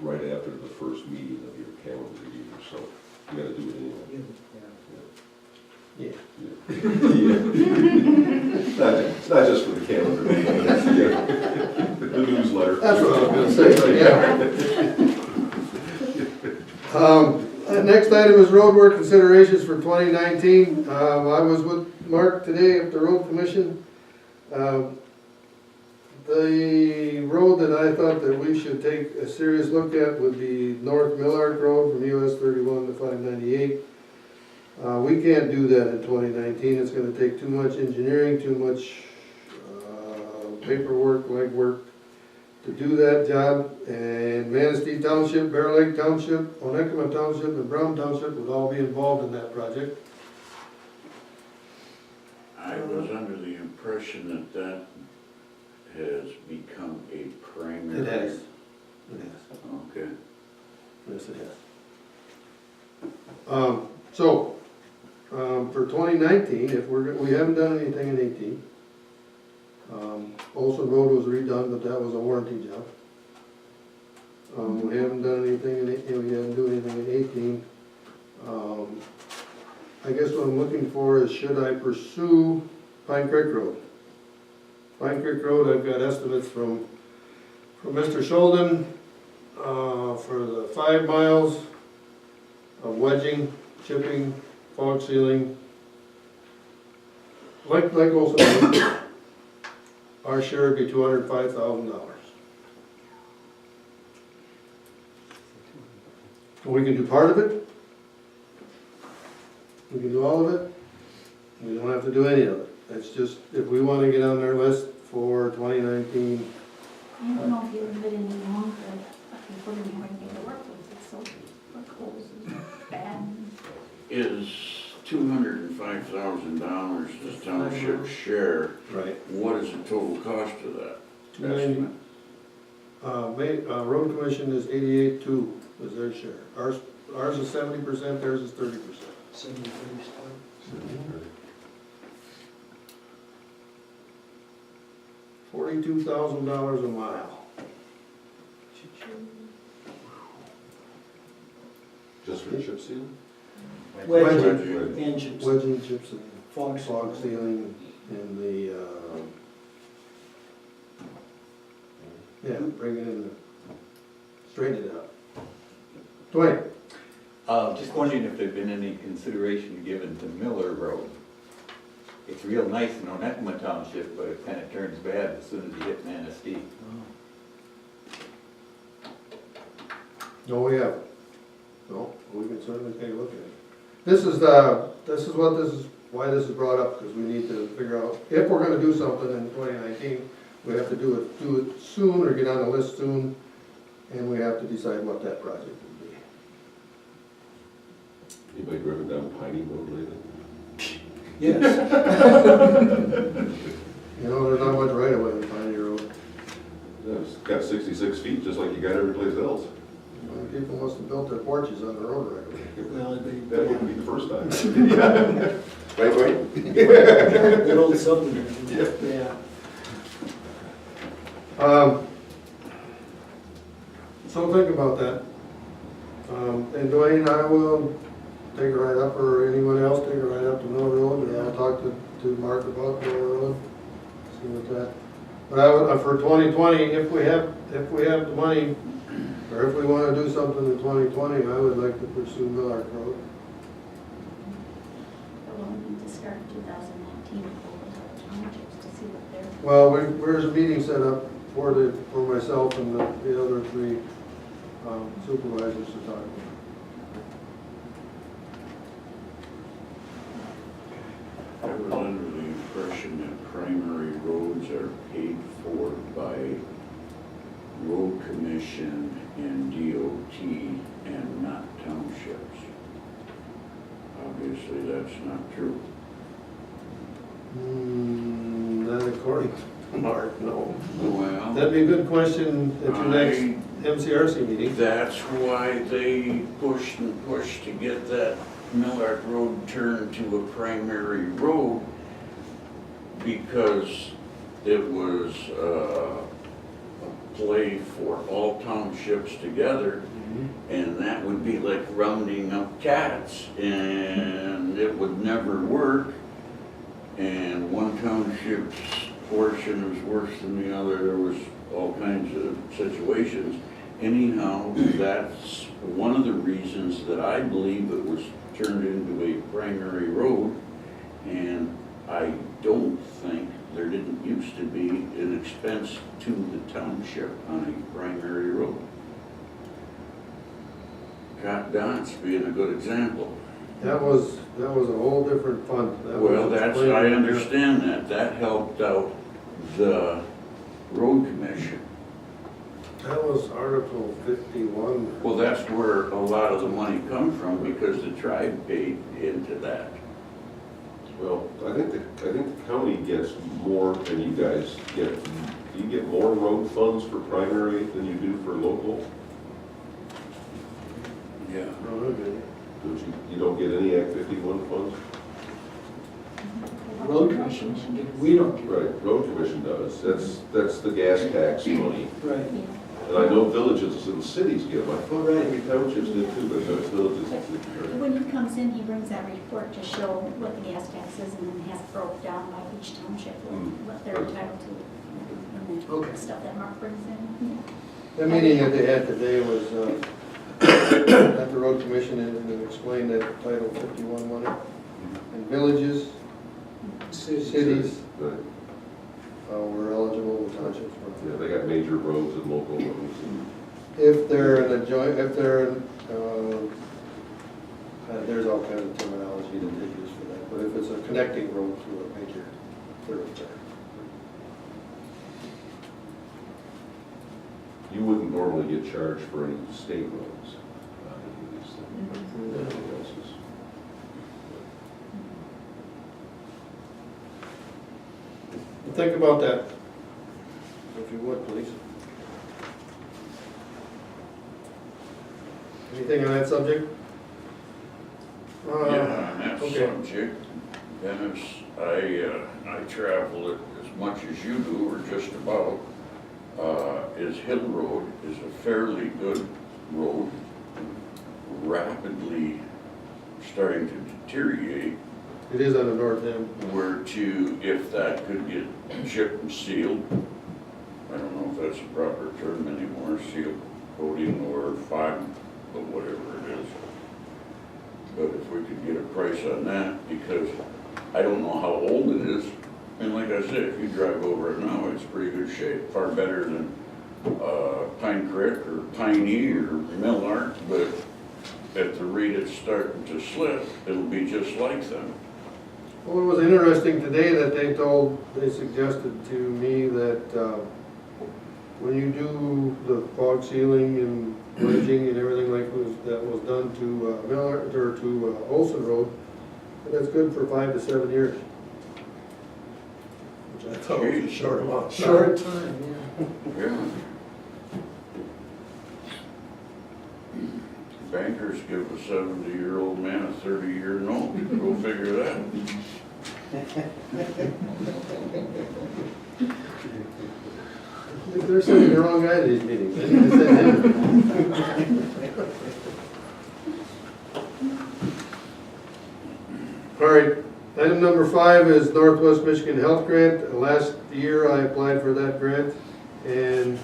Speaker 8: right after the first meeting of your calendar year, so you gotta do it anyway.
Speaker 3: Yeah.
Speaker 8: It's not just for the calendar meeting, it's the newsletter.
Speaker 1: That's what I was gonna say, yeah. Next item is roadwork considerations for 2019. I was with Mark today at the road commission. The road that I thought that we should take a serious look at would be North Millard Road from US 31 to 598. We can't do that in 2019. It's gonna take too much engineering, too much paperwork, legwork to do that job. And Manistee Township, Bear Lake Township, Onekama Township, and Brown Township would all be involved in that project.
Speaker 5: I was under the impression that that has become a primary.
Speaker 1: It has.
Speaker 5: Okay.
Speaker 1: Yes, it has. For 2019, if we haven't done anything in 18. Olson Road was redone, but that was a warranty job. We haven't done anything we didn't do anything in 18. I guess what I'm looking for is, should I pursue Pine Creek Road? Pine Creek Road, I've got estimates from Mr. Sheldon, for the 5 miles of wedging, chipping, fog sealing. Like Olson Road, our share would be $205,000. We can do part of it. We can do all of it. We don't have to do any of it. It's just, if we want to get on their list for 2019.
Speaker 6: I don't know if you would live any longer, if we're gonna have anything to work with, it's so, the coals is bad.
Speaker 5: Is $205,000 the township share.
Speaker 1: Right.
Speaker 5: What is the total cost of that?
Speaker 1: 290. Road commission is 88.2 is their share. Ours is 70%, theirs is 30%.
Speaker 3: 73
Speaker 1: $42,000 a mile.
Speaker 8: Just for chip seal?
Speaker 3: Wedging and chips.
Speaker 1: Wedging, chips, and
Speaker 3: Fog
Speaker 1: fog sealing, and the, yeah, bring it in, straighten it up. Dwayne?
Speaker 9: Just wondering if there'd been any consideration given to Miller Road. It's real nice in Onekama Township, but it kind of turns bad as soon as you hit Manistee.
Speaker 1: No, we haven't. No, we can certainly take a look at it. This is why this is brought up, because we need to figure out, if we're gonna do something in 2019, we have to do it soon, or get on the list soon, and we have to decide what that project would be.
Speaker 8: Anybody driven down Piney Road lately?
Speaker 3: Yes.
Speaker 1: You know, there's not much right away in Piney Road.
Speaker 8: Yeah, it's got 66 feet, just like you got every place else.
Speaker 1: Well, people must have built their porches on the road right away.
Speaker 3: Well,
Speaker 8: That wouldn't be the first time. Right, right?
Speaker 3: that old subdivision. Yeah.
Speaker 1: So think about that. And Dwayne, I will take a ride up, or anyone else take a ride up to Mill Road, and I'll talk to Mark about Mill Road, see what that. But I would, for 2020, if we have the money, or if we wanna do something in 2020, I would like to pursue Millard Road.
Speaker 6: But we'll need to start 2019 with the townships to see what they're.
Speaker 1: Well, there's a meeting set up for myself and the other three supervisors to talk about.
Speaker 5: I was under the impression that primary roads are paid for by road commission and DOT and not townships. Obviously, that's not true.
Speaker 1: Not according to Mark, no.
Speaker 5: Well,
Speaker 1: That'd be a good question at your next MCRC meeting.
Speaker 5: that's why they pushed and pushed to get that Millard Road turned to a primary road, because it was a play for all townships together, and that would be like rounding up cats, and it would never work. And one township's portion was worse than the other. There was all kinds of situations. Anyhow, that's one of the reasons that I believe it was turned into a primary road, and I don't think there didn't used to be an expense to the township on a primary road. Cot Dots being a good example.
Speaker 1: That was a whole different fund.
Speaker 5: Well, I understand that. That helped out the road commission.
Speaker 1: That was Article 51.
Speaker 5: Well, that's where a lot of the money come from, because the tribe paid into that.
Speaker 8: Well, I think the county gets more than you guys get. Do you get more road funds for primary than you do for local?
Speaker 5: Yeah.
Speaker 1: No, okay.
Speaker 8: You don't get any Act 51 funds?
Speaker 3: Road commission, we don't get.
Speaker 8: Right, road commission does. That's the gas tax money.
Speaker 3: Right.
Speaker 8: And I know villages and cities give. I thought
Speaker 3: Right.
Speaker 8: maybe townships did too, but those villages.
Speaker 6: When he comes in, he brings that report to show what the gas tax is, and then has it broke down by each township, what they're entitled to. And
Speaker 3: Okay.
Speaker 6: then stuff that Mark brings in.
Speaker 1: The meeting that they had today was at the road commission, and it explained that Title 51 money. And villages, cities,
Speaker 8: Right.
Speaker 1: were eligible, the townships were.
Speaker 8: Yeah, they got major roads and local roads.
Speaker 1: If they're in a joint, if they're in, there's all kinds of terminology that they use for that, but if it's a connecting road to a major thoroughfare.
Speaker 8: You wouldn't normally get charged for any state roads. Everything else is-
Speaker 1: Think about that, if you would, please. Anything on that subject?
Speaker 5: Yeah, on that
Speaker 1: okay.
Speaker 5: subject, Dennis, I travel it as much as you do, or just about. Is Hill Road is a fairly good road, rapidly starting to deteriorate.
Speaker 1: It is on the north end.
Speaker 5: Where to, if that could get chipped and sealed, I don't know if that's a proper term anymore, seal coating or fiber, but whatever it is. But if we could get a price on that, because I don't know how old it is, and like I said, if you drive over it now, it's pretty good shape, far better than Pine Creek or Piney or Millard, but at the rate it's starting to slip, it'll be just like them.
Speaker 1: Well, it was interesting today that they suggested to me that when you do the fog sealing and bridging and everything that was done to Millard, or to Olson Road, that's good for 5 to 7 years. Which I thought was a short amount of time.
Speaker 3: Short time, yeah.
Speaker 5: Yeah. Bankers give a 70-year-old man a 30-year note, go figure that.
Speaker 1: I think they're sending the wrong guy to these meetings. They need to send him. All right, item number 5 is Northwest Michigan Health Grant. Last year I applied for that grant and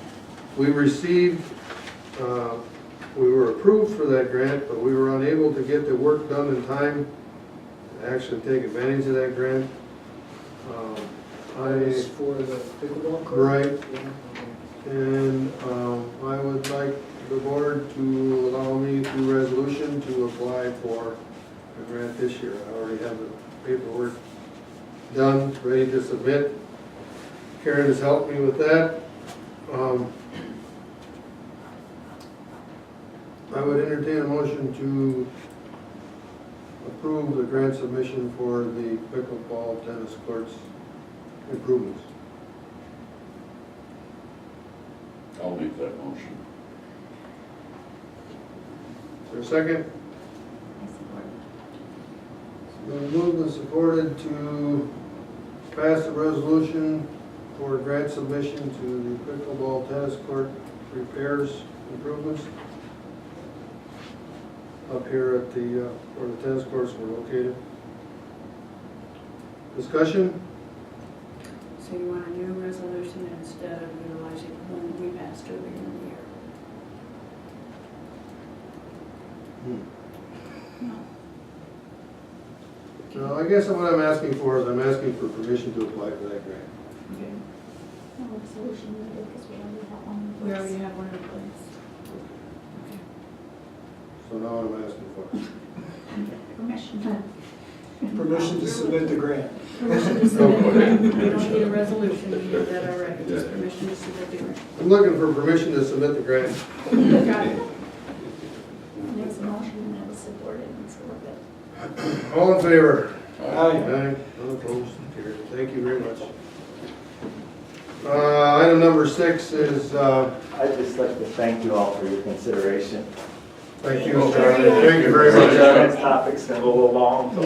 Speaker 1: we received, we were approved for that grant, but we were unable to get the work done in time to actually take advantage of that grant.
Speaker 3: That was for the pickleball court?
Speaker 1: Right.
Speaker 3: Yeah, okay.
Speaker 1: And I would like the board to allow me through resolution to apply for a grant this year. I already have the paperwork done, ready to submit. Karen has helped me with that. I would entertain a motion to approve the grant submission for the pickleball tennis courts improvements.
Speaker 5: I'll make that motion.
Speaker 1: Is there a second?
Speaker 6: I support it.
Speaker 1: Been moved and supported to pass a resolution for grant submission to the pickleball tennis court repairs improvements up here at the, where the tennis courts were located. Discussion?
Speaker 4: So you want a new resolution instead of utilizing the one that we passed earlier in the year?
Speaker 1: No, I guess what I'm asking for is I'm asking for permission to apply for that grant.
Speaker 4: Okay.
Speaker 6: No resolution needed because we already have one. in
Speaker 4: We
Speaker 6: place.
Speaker 4: already have one in place. Okay.
Speaker 1: So now what I'm asking for.
Speaker 6: Permission.
Speaker 3: Permission to submit the grant.
Speaker 4: Permission to submit the grant. We don't need a resolution, we did that already, just permission to submit the grant.
Speaker 1: I'm looking for permission to submit the grant.
Speaker 4: Got it.
Speaker 6: Makes a motion and that was supported, and so we're good.
Speaker 1: All in favor?
Speaker 3: Aye.
Speaker 1: Aye, none opposed, carried. Thank you very much. Item number 6 is,
Speaker 10: I'd just like to thank you all for your consideration.
Speaker 1: thank you, Charlie. Thank you very much.
Speaker 10: This topic's been a little long, so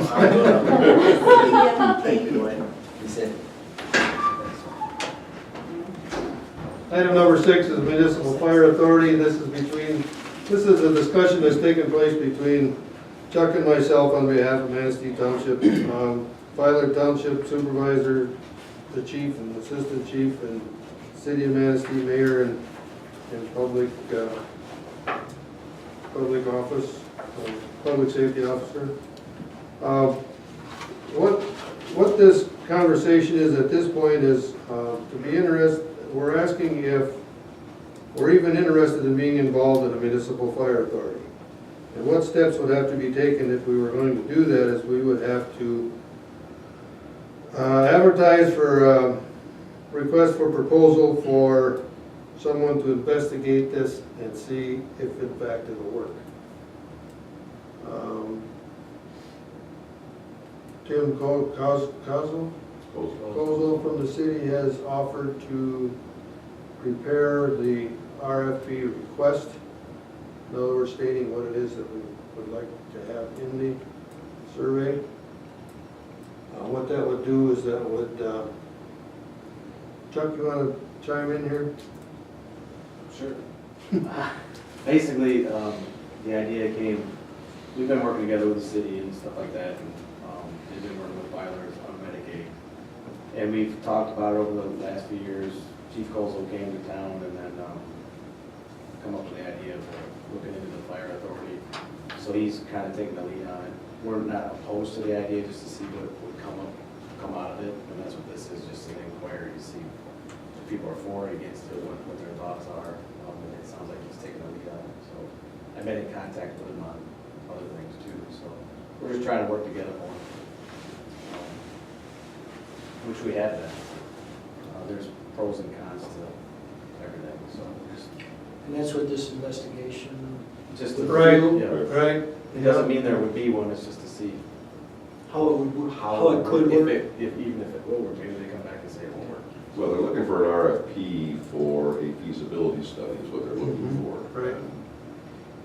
Speaker 10: thank you, Dwayne. You said.
Speaker 1: Item number 6 is Municipal Fire Authority. This is a discussion that's taken place between Chuck and myself on behalf of Manistee Township. Filer Township Supervisor, the Chief and Assistant Chief, and City of Manistee Mayor and Public Office, Public Safety Officer. What this conversation is at this point is to be interested, we're asking if we're even interested in being involved in a municipal fire authority. And what steps would have to be taken if we were going to do that is we would have to advertise for request for proposal for someone to investigate this and see if in fact it'll work. Tim Cosell? Proposal from the city has offered to prepare the RFP request. In other words, stating what it is that we would like to have in the survey. What that would do is that would, Chuck, you want to chime in here?
Speaker 7: Sure. Basically, the idea came, we've been working together with the city and stuff like that, and they've been working with filers on Medicaid. And we've talked about it over the last few years. Chief Colzo came to town and then come up with the idea of looking into the fire authority. So he's kind of taking the lead on it. We're not opposed to the idea, just to see what would come out of it, and that's what this is, just an inquiry to see if people are for or against it, what their thoughts are. And it sounds like he's taking the lead on it, so I've been in contact with him on other things too, so we're just trying to work together more, which we have been. There's pros and cons to everything, so just.
Speaker 3: And that's what this investigation.
Speaker 7: Just to,
Speaker 1: Right,
Speaker 7: yeah.
Speaker 1: right.
Speaker 7: It doesn't mean there would be one, it's just to see
Speaker 3: How it would, how it could work.
Speaker 7: even if it will work, maybe they come back and say it won't work.
Speaker 8: Well, they're looking for an RFP for a feasibility study is what they're looking for.
Speaker 1: Right.
Speaker 8: And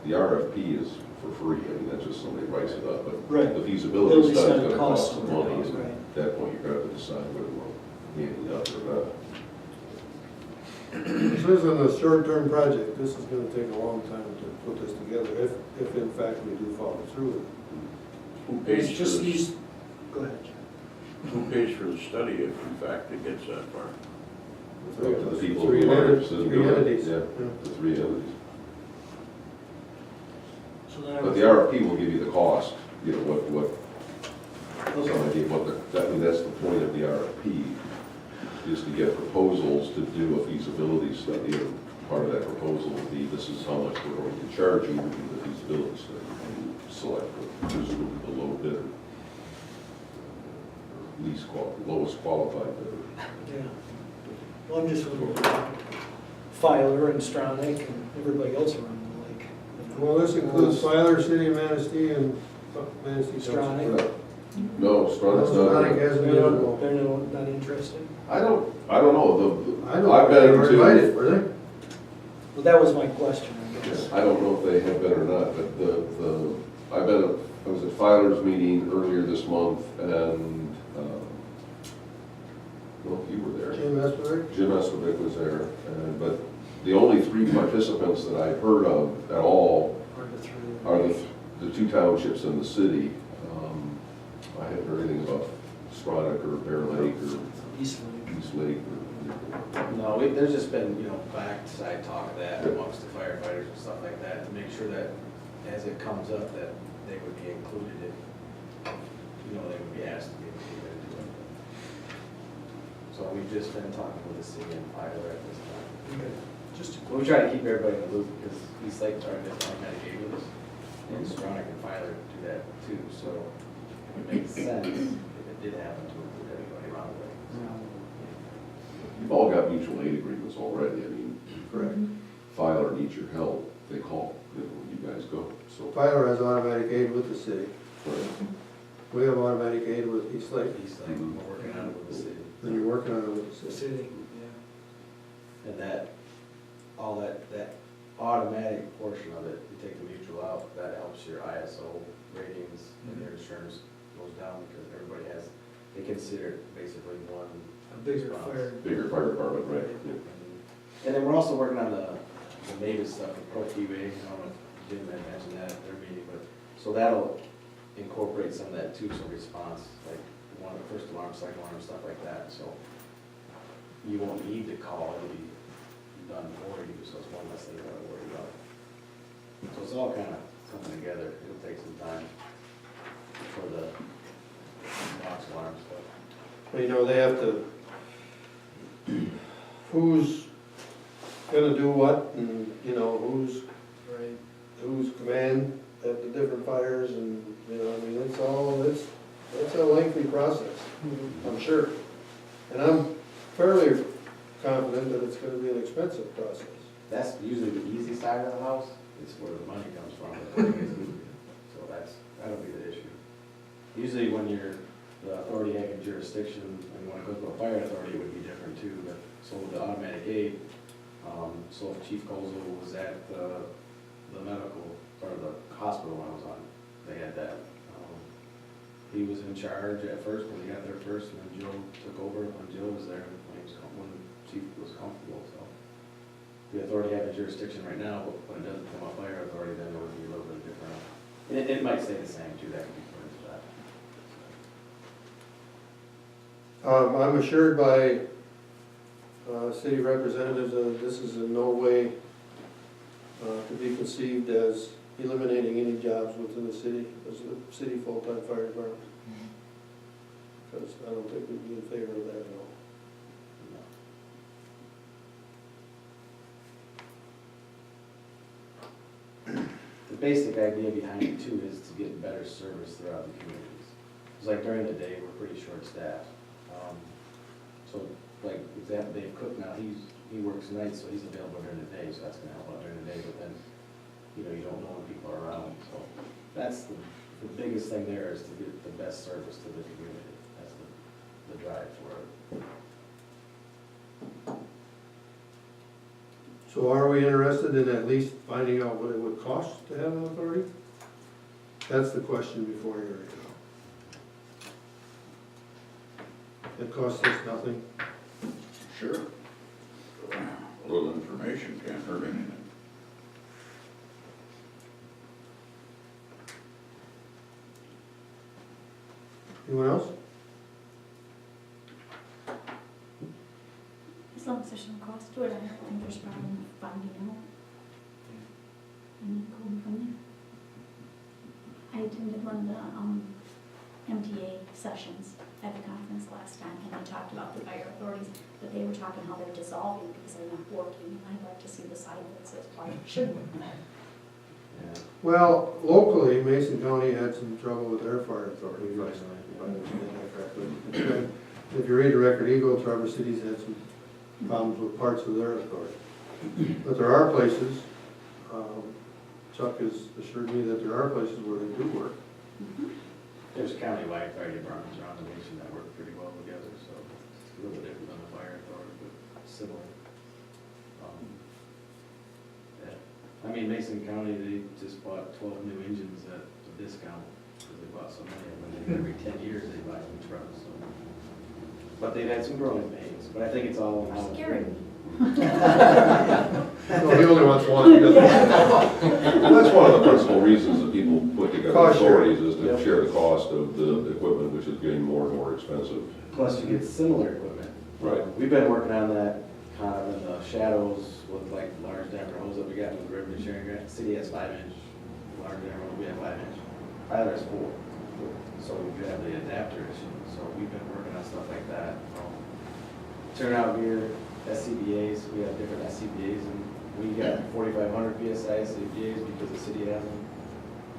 Speaker 8: the RFP is for free, I mean, that's just somebody writes it up, but
Speaker 3: Right.
Speaker 8: the feasibility study is
Speaker 3: Feasibility
Speaker 8: gonna cost some
Speaker 3: study
Speaker 8: money.
Speaker 3: costs,
Speaker 8: And
Speaker 3: right.
Speaker 8: at that point, you're gonna have to decide whether we'll hand it up or not.
Speaker 1: This isn't a short-term project, this is gonna take a long time to put this together, if in fact we do follow through with it.
Speaker 5: Who
Speaker 3: It's
Speaker 5: pays for
Speaker 3: just
Speaker 5: this,
Speaker 3: these, go ahead, John.
Speaker 5: who pays for the study if in fact it gets that far?
Speaker 8: Up to the people
Speaker 1: Three
Speaker 8: who are
Speaker 1: entities.
Speaker 8: interested in
Speaker 1: Three
Speaker 8: doing it.
Speaker 1: entities.
Speaker 8: Yeah,
Speaker 1: Yeah.
Speaker 8: the three entities.
Speaker 3: So then I
Speaker 8: But
Speaker 3: would-
Speaker 8: the RFP will give you the cost, you know, what, some
Speaker 3: Okay.
Speaker 8: idea what the, I mean, that's the point of the RFP, is to get proposals to do a feasibility study, and part of that proposal will be, this is how much we're going to charge you to do the feasibility study, and select presumably the low bidder, or lowest qualified bidder.
Speaker 3: Yeah. Well, I'm just wondering, Filer and Stronach and everybody else around the lake. you know.
Speaker 1: Well, this includes Filer, City of Manistee, and Manistee
Speaker 3: Stronach.
Speaker 1: Township.
Speaker 8: No, Stronach's
Speaker 1: Stronach
Speaker 8: not.
Speaker 1: hasn't
Speaker 3: They're
Speaker 1: been
Speaker 3: not,
Speaker 1: involved.
Speaker 3: they're not interested?
Speaker 8: I don't know,
Speaker 1: I know,
Speaker 8: I've
Speaker 1: they
Speaker 8: been
Speaker 1: were
Speaker 8: to,
Speaker 1: invited, were they?
Speaker 3: Well, that was my question, I guess.
Speaker 8: I don't know if they have been or not, but I was at Filer's meeting earlier this month, and, well, you were there.
Speaker 1: Jim Esposito?
Speaker 8: Jim Esposito was there, and, but the only three participants that I've heard of at all
Speaker 3: Or the three.
Speaker 8: are the two townships in the city. I haven't heard anything about Stronach or Bear Lake or
Speaker 3: Eastland.
Speaker 8: East Lake or.
Speaker 7: No, there's just been, backside talk of that amongst the firefighters and stuff like that, to make sure that as it comes up, that they would be included in, they would be asked to be included into it. So we've just been talking with the city and Filer at this time.
Speaker 3: Okay. Just a
Speaker 7: We try to keep everybody in the loop, because East Lake already does Medicaid with us, and Stronach and Filer do that too, so it makes sense if it did happen to include everybody around the lake.
Speaker 8: You've all got mutual aid agreements already, I mean,
Speaker 1: Correct.
Speaker 8: Filer needs your help, they call, you guys go, so.
Speaker 1: Filer has automatic aid with the city.
Speaker 8: Right.
Speaker 1: We have automatic aid with East Lake,
Speaker 7: East Lake, we're working on it with the city.
Speaker 1: and you're working on it with the
Speaker 3: The
Speaker 1: city.
Speaker 3: city, yeah.
Speaker 7: And that automatic portion of it, you take the mutual out, that helps your ISO ratings and your insurance goes down, because everybody has, they consider it basically one.
Speaker 3: A bigger
Speaker 7: response.
Speaker 3: fire.
Speaker 8: Bigger fire department, right, yeah.
Speaker 7: And then we're also working on the Mavis stuff with Pro Kiwi. I don't know if Jim had mentioned that at their meeting, but, so that'll incorporate some of that too, some response, like one, first alarm, second alarm, stuff like that, so you won't need to call, it'll be done for you, so it's one less thing you gotta worry about. So it's all kind of coming together, it'll take some time for the box alarm stuff.
Speaker 1: Well, they have to, who's gonna do what, and,
Speaker 3: Right.
Speaker 1: who's command at the different fires, and, it's a lengthy process, I'm sure. And I'm fairly confident that it's gonna be an expensive process.
Speaker 7: That's usually the easy side of the house, it's where the money comes from. So that'll be the issue. Usually when you're, the authority having jurisdiction, and when it goes to a fire authority, it would be different too, but, so with the automatic aid, so if Chief Kozel was at the medical, or the hospital when I was on, they had that. He was in charge at first, when he got there first, and then Joe took over when Joe was there, when Chief was comfortable, so. The authority having jurisdiction right now, but when it doesn't become a fire authority, then it would be a little bit different. And it might stay the same too, that could be put into that.
Speaker 1: I'm assured by city representatives that this is in no way to be conceived as eliminating any jobs within the city, as a city full-time fire department. Because I don't think we'd be in favor of that at all.
Speaker 7: The basic idea behind it too is to get better service throughout the communities. It's like during the day, we're pretty short-staffed. So like, example, Dave Cook now, he works nights, so he's available during the day, so that's gonna help out during the day, but then, you know, you don't know when people are around, so that's the biggest thing there is to get the best service to the community. That's the drive for it.
Speaker 1: So are we interested in at least finding out what it would cost to have an authority? That's the question before you right now. It costs us nothing.
Speaker 5: Sure. A little information can't hurt anything.
Speaker 1: Anyone else?
Speaker 6: As long as there's no cost to it, I don't think there's a problem finding out. And going from there. I attended one of the MTA sessions at the conference last time, and they talked about the fire authorities, but they were talking how they're dissolving because they're not working. I'd like to see the side that says why it should work.
Speaker 7: Yeah.
Speaker 1: Well, locally, Mason County had some trouble with their fire authority, if I understand that correctly. If you read the record, Eagle, Traverse Cities had some problems with parts of their authority. But there are places, Chuck has assured me that there are places where they do work.
Speaker 7: There's countywide fire departments around the nation that work pretty well together, so it's a little different than the fire authority, but similar. Yeah. I mean, Mason County, they just bought 12 new engines at a discount, because they bought so many of them. Every 10 years they buy new trucks, so. But they've had some growing pains, but I think it's all in how.
Speaker 6: Scary.
Speaker 1: Well, he only wants one. He doesn't-
Speaker 8: That's one of the principal reasons that people put together
Speaker 1: Cost sharing.
Speaker 8: authorities, is to share the cost of the equipment, which is getting more and more expensive.
Speaker 7: Plus you get similar equipment.
Speaker 8: Right.
Speaker 7: We've been working on that kind of in the shadows with like large diameter hose that we got with the river sharing grant. City has 5-inch, large diameter, we have 5-inch. Either has 4. So we have the adapter issue. So we've been working on stuff like that. Turnout gear, SCBAs, we have different SCBAs, and we got 4,500 PSI SCBAs because the city has them.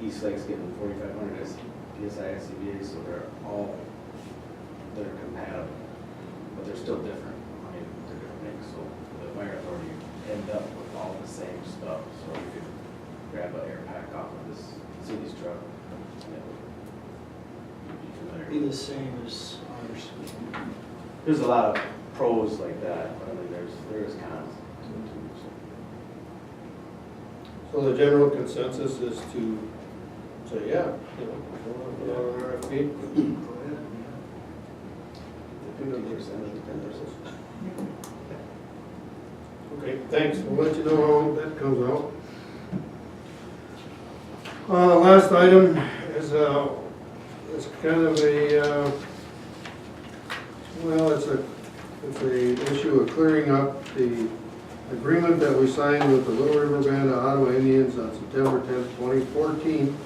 Speaker 7: East Lake's getting 4,500 PSI SCBAs, so they're compatible, but they're still different. I mean, they're different things, so the fire authority end up with all the same stuff, so you could grab an air pack off of this city's truck, and it would be familiar.
Speaker 3: Be the same as ours.
Speaker 7: There's a lot of pros like that, but I mean, there is cons to it too.
Speaker 1: So the general consensus is to say, yeah, you know, put out an RFP.
Speaker 7: 50% of the 10%.
Speaker 1: Okay, thanks. We'll let you know how that comes out. Last item is kind of a, well, it's a issue of clearing up the agreement that we signed with the Little River Band of Ottawa Indians on September 10th, 2014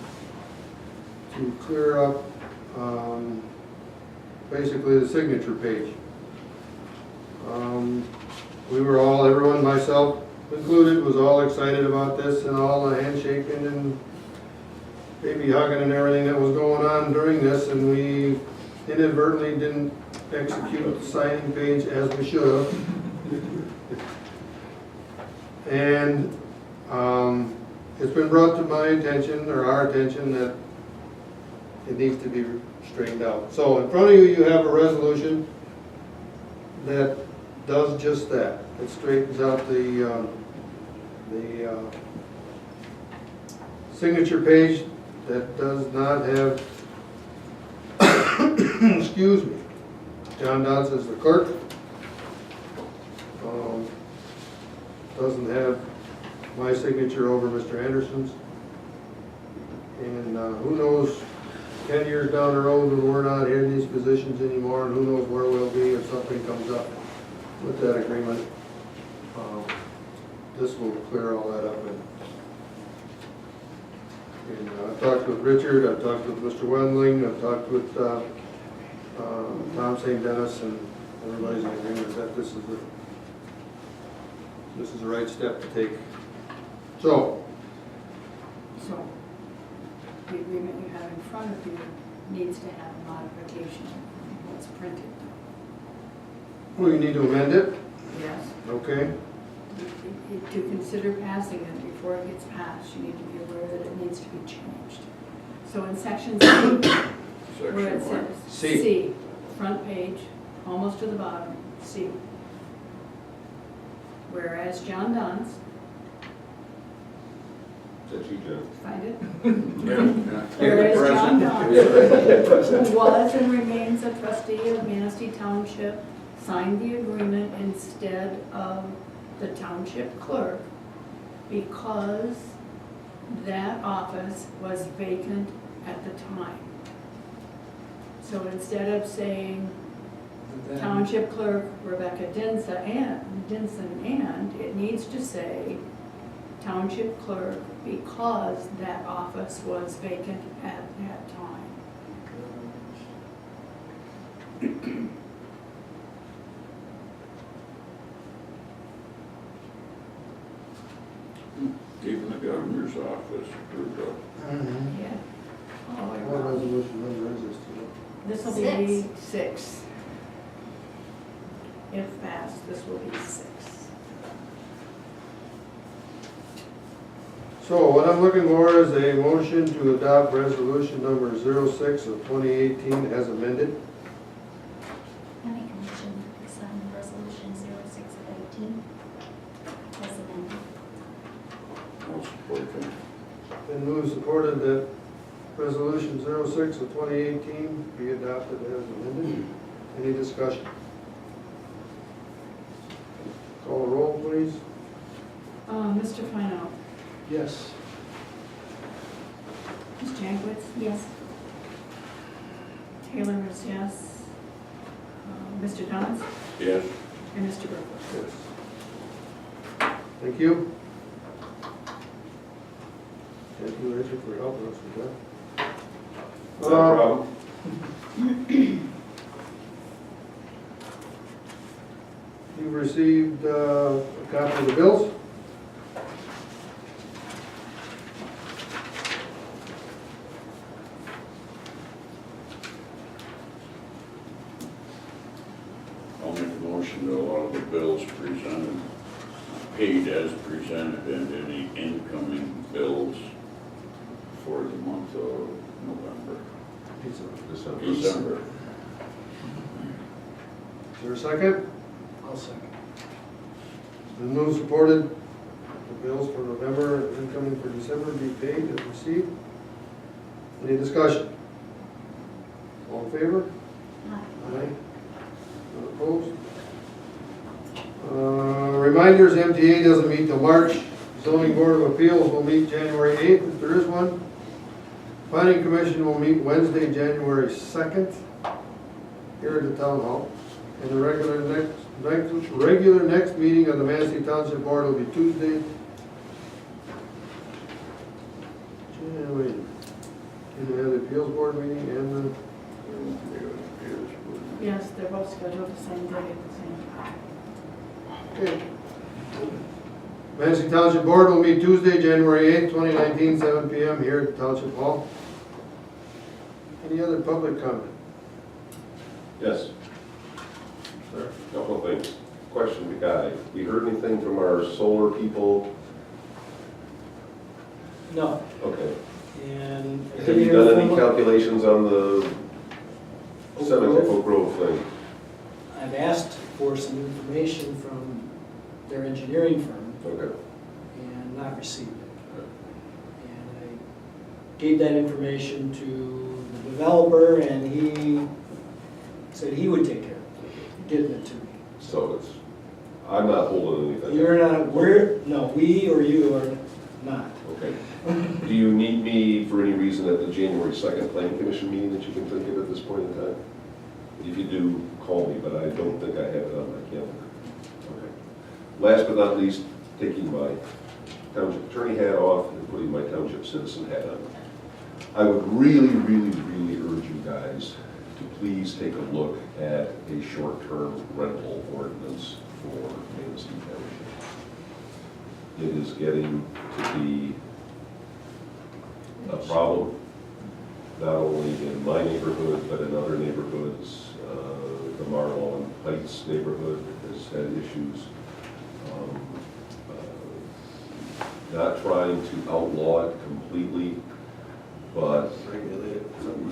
Speaker 1: to clear up basically the signature page. We were all, everyone, myself included, was all excited about this and all the handshaking and baby hugging and everything that was going on during this, and we inadvertently didn't execute the signing page as we should have. And it's been brought to my attention, or our attention, that it needs to be straightened out. So in front of you, you have a resolution that does just that. It straightens out the signature page that does not have, excuse me, John Dodds is the clerk. Doesn't have my signature over Mr. Anderson's. And who knows, 10 years down the road when we're not in these positions anymore, and who knows where we'll be if something comes up with that agreement. This will clear all that up. And I've talked with Richard, I've talked with Mr. Wendling, I've talked with Tom St. Dennis, and everybody's in agreement that this is the right step to take. So,
Speaker 4: So, the agreement you have in front of you needs to have a modification of what's printed.
Speaker 1: we need to amend it,
Speaker 4: Yes.
Speaker 1: okay?
Speaker 4: To consider passing it before it gets passed, you need to be aware that it needs to be changed. So in section C, where it
Speaker 5: Section
Speaker 4: says
Speaker 1: C.
Speaker 4: C, front page, almost to the bottom, C. Whereas John Dunn's,
Speaker 8: Is that you, Jen?
Speaker 4: find it?
Speaker 5: one.
Speaker 4: Whereas John Dunn's, who was and remains a trustee of Manistee Township, signed the agreement instead of the township clerk because that office was vacant at the time. So instead of saying
Speaker 3: Then-
Speaker 4: Township Clerk Rebecca Dinson and, it needs to say Township Clerk because that office was vacant at that time.
Speaker 5: Even the governor's office approved of.
Speaker 4: Yeah. All the way
Speaker 1: What
Speaker 4: around.
Speaker 1: resolution number is this today?
Speaker 4: This will be 6. If passed, this will be 6.
Speaker 1: So what I'm looking for is a motion to adopt resolution number 06 of 2018 as amended.
Speaker 6: I make a motion to sign resolution 06 of 18 as amended.
Speaker 5: I'll support that.
Speaker 1: Been moved and supported that resolution 06 of 2018 be adopted as amended. Any discussion? Call the roll, please.
Speaker 4: Mr. Fino,
Speaker 3: Yes.
Speaker 4: Ms. Jankowitz,
Speaker 6: Yes.
Speaker 4: Taylor is yes, Mr. Dunn's,
Speaker 5: Yes,
Speaker 4: and Mr. Berkowitz.
Speaker 1: Yes. Thank you. Thank you, Richard, for helping us with that.
Speaker 8: No problem.
Speaker 1: You've received a copy of the bills.
Speaker 5: I'll make a motion to allow the bills presented, paid as presented, and any incoming bills for the month of November,
Speaker 8: December.
Speaker 5: December.
Speaker 1: Is there a second?
Speaker 3: I'll second.
Speaker 1: Been moved and supported. The bills for November and incoming for December be paid as received. Any discussion? All in favor?
Speaker 6: Aye.
Speaker 1: Aye. None opposed? Reminders, MTA doesn't meet till March. Zoning Board of Appeals will meet January 8th, if there is one. Planning Commission will meet Wednesday, January 2nd, here at the Town Hall. And the regular next meeting of the Manistee Township Board will be Tuesday. Wait, you have the Appeals Board meeting and the
Speaker 4: Yes, they're both scheduled the same day at the same time.
Speaker 1: Okay. Manistee Township Board will meet Tuesday, January 8th, 2019, 7 p.m. here at Township Hall. Any other public comment?
Speaker 8: Yes,
Speaker 1: Sir?
Speaker 8: couple of things. Question to Guy. We heard anything from our solar people?
Speaker 3: No.
Speaker 8: Okay.
Speaker 3: And I
Speaker 8: Have
Speaker 3: did
Speaker 8: you
Speaker 3: hear
Speaker 8: done any
Speaker 3: from
Speaker 8: calculations on the
Speaker 3: Oak
Speaker 8: cemetery,
Speaker 3: Grove.
Speaker 8: Oak Grove thing?
Speaker 3: I've asked for some information from their engineering firm
Speaker 8: Okay.
Speaker 3: and not received it. And I gave that information to the developer and he said he would take care of getting it to me.
Speaker 8: So it's, I'm not holding anything.
Speaker 3: You're not, we or you are not.
Speaker 8: Okay. Do you need me for any reason at the January 2nd Planning Commission meeting that you can think of at this point in time? If you do, call me, but I don't think I have it on my calendar. Okay. Last but not least, taking my township attorney hat off and putting my township citizen hat on. I would really, really, really urge you guys to please take a look at a short-term rental ordinance for Manistee Township. It is getting to be a problem, not only in my neighborhood, but in other neighborhoods. The Marlon Heights neighborhood has had issues. Not trying to outlaw it completely, but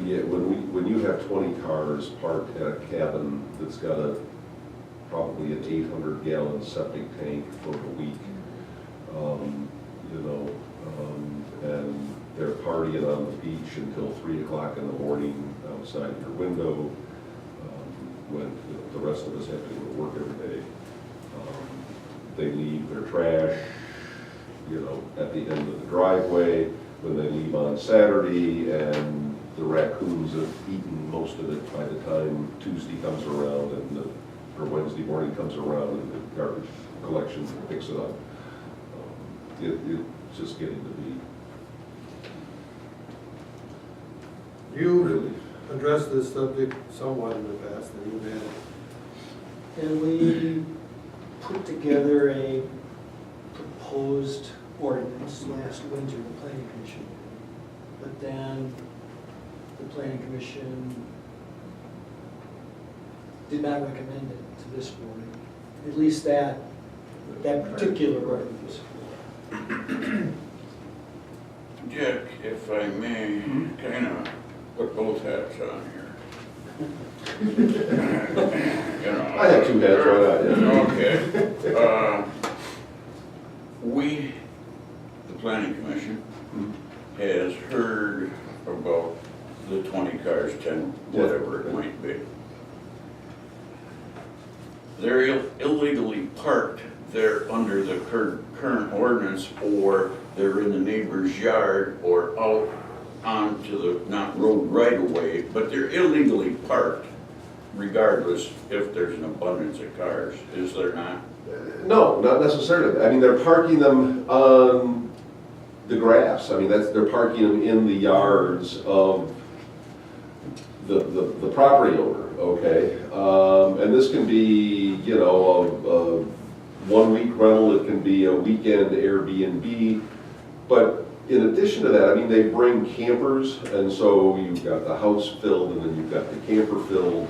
Speaker 8: yeah, when you have 20 cars parked at a cabin that's got probably an 800-gallon septic tank for a week, and they're partying on the beach until 3 o'clock in the morning outside your window, when the rest of us have to go to work every day. They leave their trash, at the end of the driveway, when they leave on Saturday, and the raccoons have eaten most of it by the time Tuesday comes around or Wednesday morning comes around and the garbage collection picks it up. It's just getting to be
Speaker 1: You
Speaker 8: really.
Speaker 1: addressed this subject somewhat in the past, and you had
Speaker 3: And we put together a proposed ordinance last winter, the planning commission. But then the planning commission did not recommend it to this board, at least that particular ordinance.
Speaker 5: Dick, if I may, kind of put both hats on here.
Speaker 8: I have two hats, why not? Yeah.
Speaker 5: Okay. We, the planning commission, has heard about the 20 cars, 10, whatever it might be. They're illegally parked there under the current ordinance, or they're in the neighbor's yard or out onto the, not road right away, but they're illegally parked regardless if there's an abundance of cars, is there not?
Speaker 8: No, not necessarily. I mean, they're parking them on the grass. I mean, they're parking them in the yards of the property owner, okay? And this can be, a 1 week rental, it can be a weekend Airbnb. But in addition to that, I mean, they bring campers, and so you've got the house filled and then you've got the camper filled.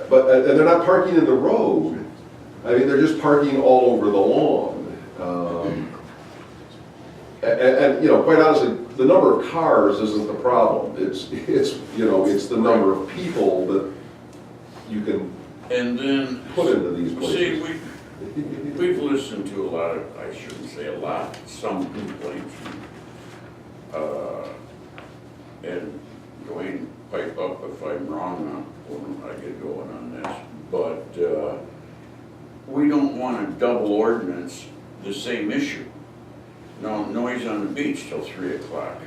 Speaker 8: And they're not parking in the road. I mean, they're just parking all over the lawn. And quite honestly, the number of cars isn't the problem. It's the number of people that you can
Speaker 5: And then,
Speaker 8: put into these places.
Speaker 5: see, we've listened to a lot of, I shouldn't say a lot, some complaints. And Dwayne, pipe up if I'm wrong when I get going on this. But we don't want to double ordinance the same issue. No noise on the beach till 3 o'clock.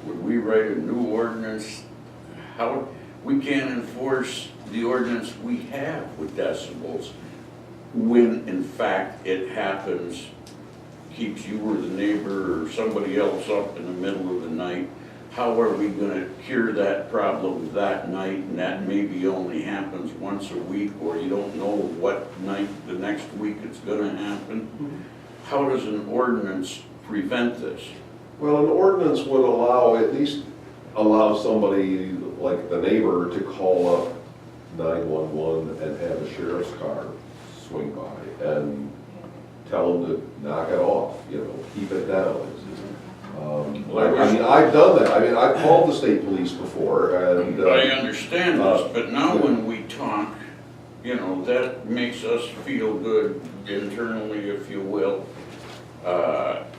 Speaker 5: Would we write a new ordinance? How, we can't enforce the ordinance we have with decibels when in fact it happens, keeps you or the neighbor or somebody else up in the middle of the night. How are we gonna cure that problem that night, and that maybe only happens once a week, or you don't know what night the next week it's gonna happen? How does an ordinance prevent this?
Speaker 8: Well, an ordinance would at least allow somebody like the neighbor to call up 911 and have a sheriff's car swing by and tell them to knock it off, keep it down. I mean, I've done that. I mean, I've called the state police before, and.
Speaker 5: I understand this, but now when we talk, that makes us feel good internally, if you will.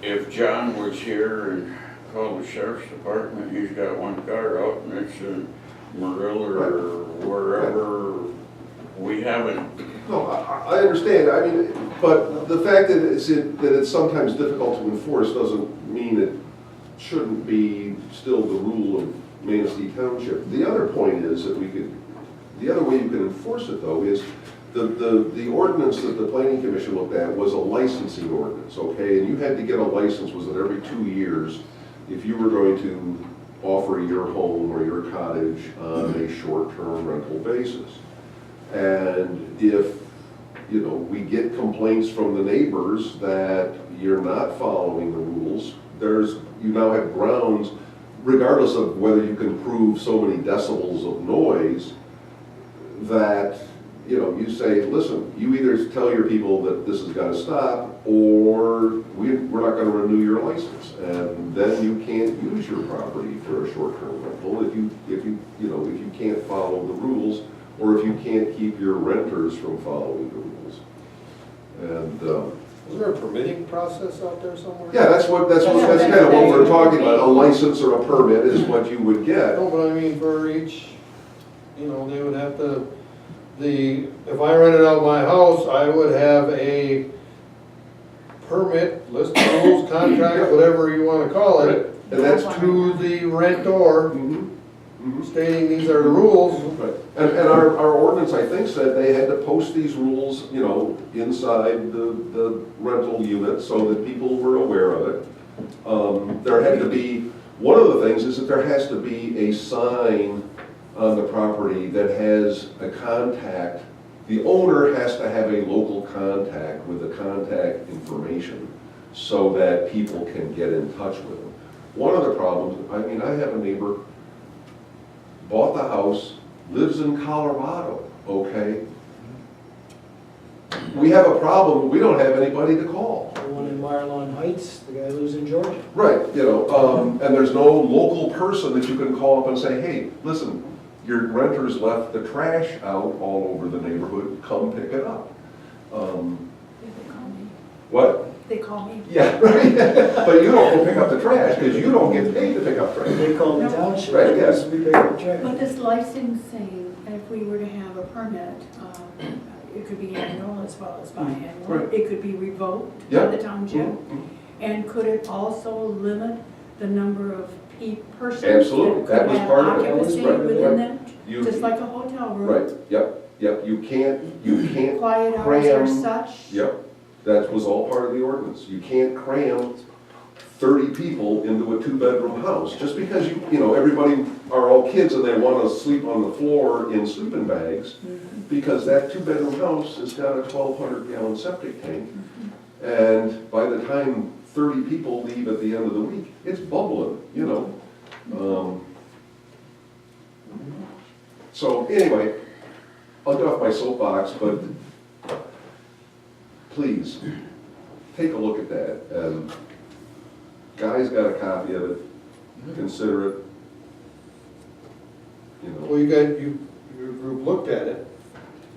Speaker 5: If John was here and called the sheriff's department, he's got one car out and it's in Marilla or wherever, we haven't.
Speaker 8: No, I understand, I mean, but the fact that it's sometimes difficult to enforce doesn't mean it shouldn't be still the rule of Manistee Township. The other point is that the other way you can enforce it though is the ordinance that the planning commission looked at was a licensing ordinance, okay? And you had to get a license, was it every 2 years, if you were going to offer your home or your cottage on a short-term rental basis. And if, we get complaints from the neighbors that you're not following the rules, you now have grounds, regardless of whether you can prove so many decibels of noise, that, you say, listen, you either tell your people that this has got to stop, or we're not going to renew your license. And then you can't use your property for a short-term rental if you can't follow the rules, or if you can't keep your renters from following the rules. And
Speaker 1: Is there a permitting process out there somewhere?
Speaker 8: yeah, that's kind of what we're talking about. A license or a permit is what you would get.
Speaker 1: No, but I mean, for each, they would have to, if I rented out my house, I would have a permit, list of rules, contract, whatever you want to call it,
Speaker 8: And that's
Speaker 1: to the rentor, stating these are the rules.
Speaker 8: Right. And our ordinance, I think, said they had to post these rules, inside the rental unit so that people were aware of it. There had to be, one of the things is that there has to be a sign on the property that has a contact. The owner has to have a local contact with the contact information so that people can get in touch with them. One of the problems, I have a neighbor, bought the house, lives in Colorado, okay? We have a problem, we don't have anybody to call.
Speaker 3: The one in Marlon Heights, the guy lives in Georgia.
Speaker 8: Right, and there's no local person that you can call up and say, hey, listen, your renters left the trash out all over the neighborhood, come pick it up.
Speaker 4: They call me.
Speaker 8: What?
Speaker 4: They call me.
Speaker 8: Yeah, right, but you don't go pick up the trash, because you don't get paid to pick up trash.
Speaker 3: They call the township,
Speaker 8: Right,
Speaker 3: because we pay the
Speaker 4: But
Speaker 3: check.
Speaker 4: this licensing, if we were to have a permit, it could be annual as well as biannual.
Speaker 8: Right.
Speaker 4: It could be revoked by
Speaker 8: Yeah.
Speaker 4: the township.
Speaker 8: Mhm.
Speaker 4: And could it also limit the number of persons?
Speaker 8: Absolutely. That was part of it.
Speaker 4: That could have occupancy
Speaker 8: Right,
Speaker 4: within
Speaker 8: right.
Speaker 4: them,
Speaker 8: You-
Speaker 4: just like a hotel room?
Speaker 8: Right, yep, you can't
Speaker 4: Quiet hours or
Speaker 8: cram.
Speaker 4: such?
Speaker 8: Yep, that was all part of the ordinance. You can't cram 30 people into a 2-bedroom house. Just because everybody are all kids and they want to sleep on the floor in sleeping bags, because that 2-bedroom house has got a 1,200-gallon septic tank. And by the time 30 people leave at the end of the week, it's bubbling, So anyway, I'll get off my soapbox, but please, take a look at that. And Guy's got a copy of it, consider it.
Speaker 1: Well, your group looked at it.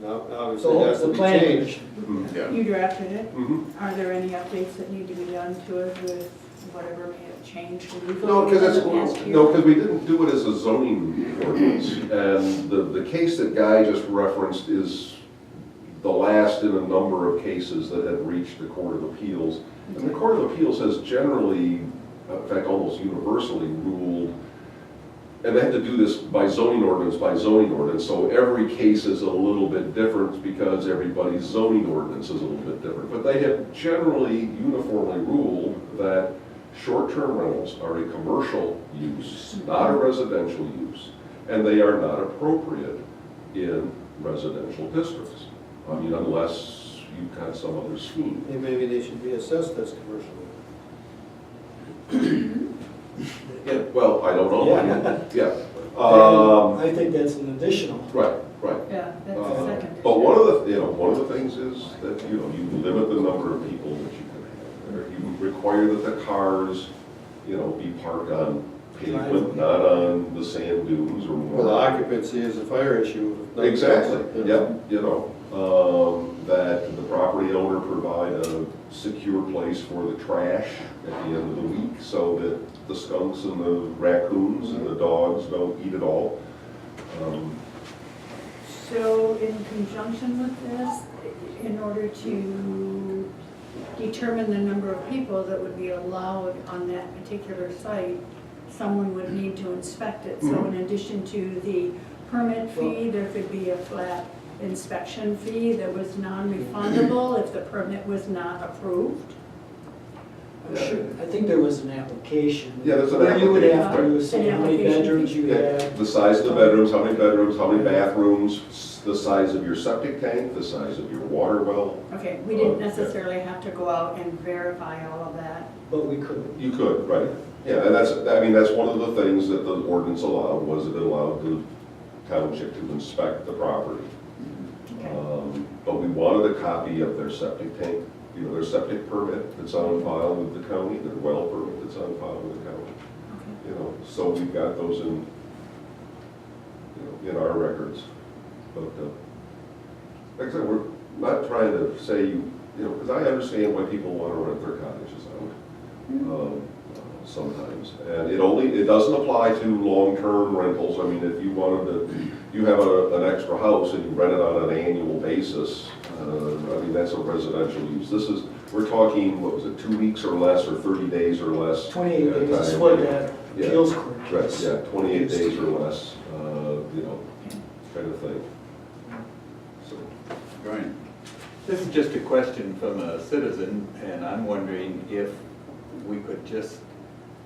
Speaker 1: Now, obviously,
Speaker 3: So
Speaker 1: that's
Speaker 3: the
Speaker 1: to be
Speaker 3: planning
Speaker 1: changed.
Speaker 3: commission.
Speaker 5: Yeah.
Speaker 4: You drafted it?
Speaker 8: Mhm.
Speaker 4: Are there any updates that need to be done to it with whatever may have changed legally
Speaker 8: No,
Speaker 4: in the
Speaker 8: because
Speaker 4: past year?
Speaker 8: we didn't do it as a zoning ordinance. And the case that Guy just referenced is the last in a number of cases that have reached the Court of Appeals. And the Court of Appeals has generally, in fact, almost universally ruled, and they have to do this by zoning ordinance, so every case is a little bit different because everybody's zoning ordinance is a little bit different. But they have generally uniformly ruled that short-term rentals are a commercial use, not a residential use, and they are not appropriate in residential districts. Unless you've got some other scheme.
Speaker 1: And maybe they should be assessed as commercial.
Speaker 8: Yeah, well, I don't know. Yeah.
Speaker 3: I think that's an additional.
Speaker 8: Right.
Speaker 4: Yeah, that's the second.
Speaker 8: But one of the things is that, you know, you limit the number of people that you can have. Or you require that the cars, you know, be parked on pavement, not on the sand dunes or
Speaker 1: Well, the occupancy is a fire issue.
Speaker 8: Exactly, yeah, you know, that the property owner provide a secure place for the trash at the end of the week so that the skunks and the raccoons and the dogs don't eat it all.
Speaker 4: So in conjunction with this, in order to determine the number of people that would be allowed on that particular site, someone would need to inspect it. So in addition to the permit fee, there could be a flat inspection fee that was non-refundable if the permit was not approved.
Speaker 3: I'm sure, I think there was an application.
Speaker 8: Yeah, there's an
Speaker 3: where you would have
Speaker 8: application,
Speaker 3: to say
Speaker 4: An
Speaker 3: how many
Speaker 4: application
Speaker 3: bedrooms you
Speaker 8: Yeah,
Speaker 3: had.
Speaker 8: the size of the bedrooms, how many bathrooms, the size of your septic tank, the size of your water well.
Speaker 4: Okay, we didn't
Speaker 8: Yeah.
Speaker 4: necessarily have to go out and verify all of that.
Speaker 3: But we could.
Speaker 8: You could, right. Yeah, and that's one of the things that the ordinance allowed, was it allowed the township to inspect the property.
Speaker 4: Okay.
Speaker 8: But we wanted a copy of their septic tank, you know, their septic permit that's on file with the county, their well permit that's on file with the county.
Speaker 4: Okay.
Speaker 8: You know, so we've got those in, you know, in our records. But, like I said, we're not trying to say, you know, because I understand why people want to rent their cottages out, sometimes. And it doesn't apply to long-term rentals. I mean, if you wanted to, you have an extra house and you rent it on an annual basis, I mean, that's a residential use. We're talking, what was it, 2 weeks or less, or 30 days or less?
Speaker 3: 28 days is
Speaker 8: time.
Speaker 3: what that
Speaker 8: Yeah.
Speaker 3: appeals court
Speaker 8: Right,
Speaker 3: is.
Speaker 8: yeah, 28 days or less, you know, kind of thing. So,
Speaker 9: Right. This is just a question from a citizen, and I'm wondering if we could just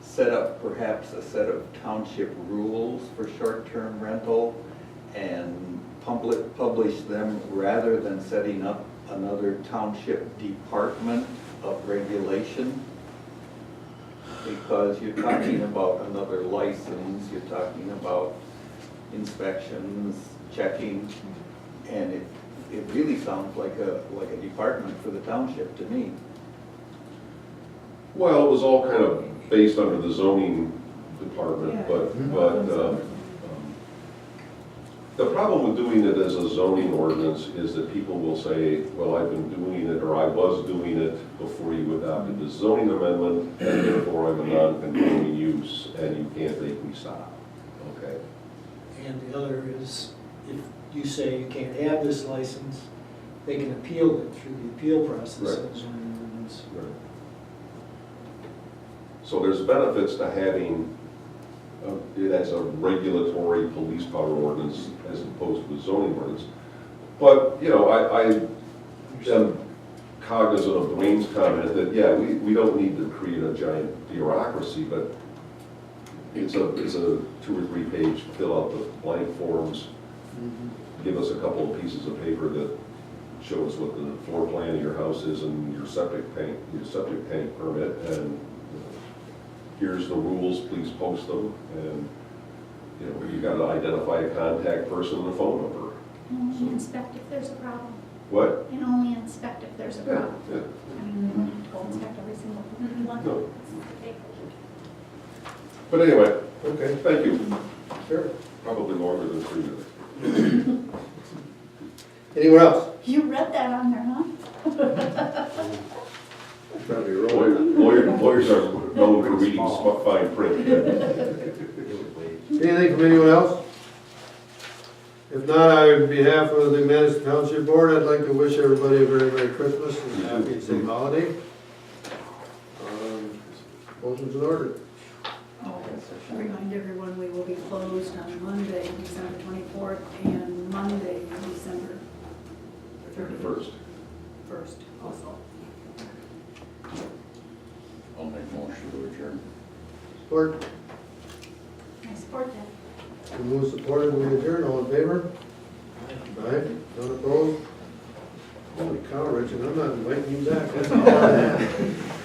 Speaker 9: set up perhaps a set of township rules for short-term rental and publish them rather than setting up another township department of regulation. Because you're talking about another license, you're talking about inspections, checking, and it really sounds like a department for the township to me.
Speaker 8: well, it was all kind of based under the zoning department,
Speaker 4: Yeah.
Speaker 8: but the problem with doing it as a zoning ordinance is that people will say, well, I've been doing it, or I was doing it before you adopted the zoning amendment, and therefore I'm a non-conforming use, and you can't make me stop, okay?
Speaker 3: And the other is, if you say you can't have this license, they can appeal it through the appeal process
Speaker 8: Right.
Speaker 3: of zoning ordinance.
Speaker 8: Right. So there's benefits to having it as a regulatory police power ordinance as opposed to a zoning ordinance. But, you know, I am cognizant of Dwayne's comment that, yeah, we don't need to create a giant bureaucracy, but it's a 2 or 3 page, fill out the blank forms, give us a couple of pieces of paper that show us what the floor plan of your house is and your septic tank permit, and here's the rules, please post them, and, you know, you gotta identify a contact person and a phone number.
Speaker 6: And only inspect if there's a problem.
Speaker 8: What?
Speaker 6: And only inspect if there's a
Speaker 8: Yeah,
Speaker 6: problem.
Speaker 8: yeah.
Speaker 6: I mean, we don't have to go inspect every single one.
Speaker 8: No. But anyway,
Speaker 1: Okay,
Speaker 8: thank you.
Speaker 1: sure.
Speaker 8: Probably longer than 3 minutes.
Speaker 1: Anyone else?
Speaker 6: You read that on there, huh?
Speaker 1: Probably rolling.
Speaker 8: Lawyers are known for reading fine print.
Speaker 1: Anything from anyone else? If not, on behalf of the Manistee Township Board, I'd like to wish everybody a very Merry Christmas and a happy and safe holiday. Motion's in order.
Speaker 4: Remind everyone, we will be closed on Monday, December 24th, and Monday, December
Speaker 8: 31st.
Speaker 4: 1st also.
Speaker 5: I'll make motion to adjourn.
Speaker 1: Support.
Speaker 6: I support that.
Speaker 1: We move supported, we adjourn, all in favor? Aye, none opposed? Holy cow, Richard, I'm not inviting you back, that's all I have.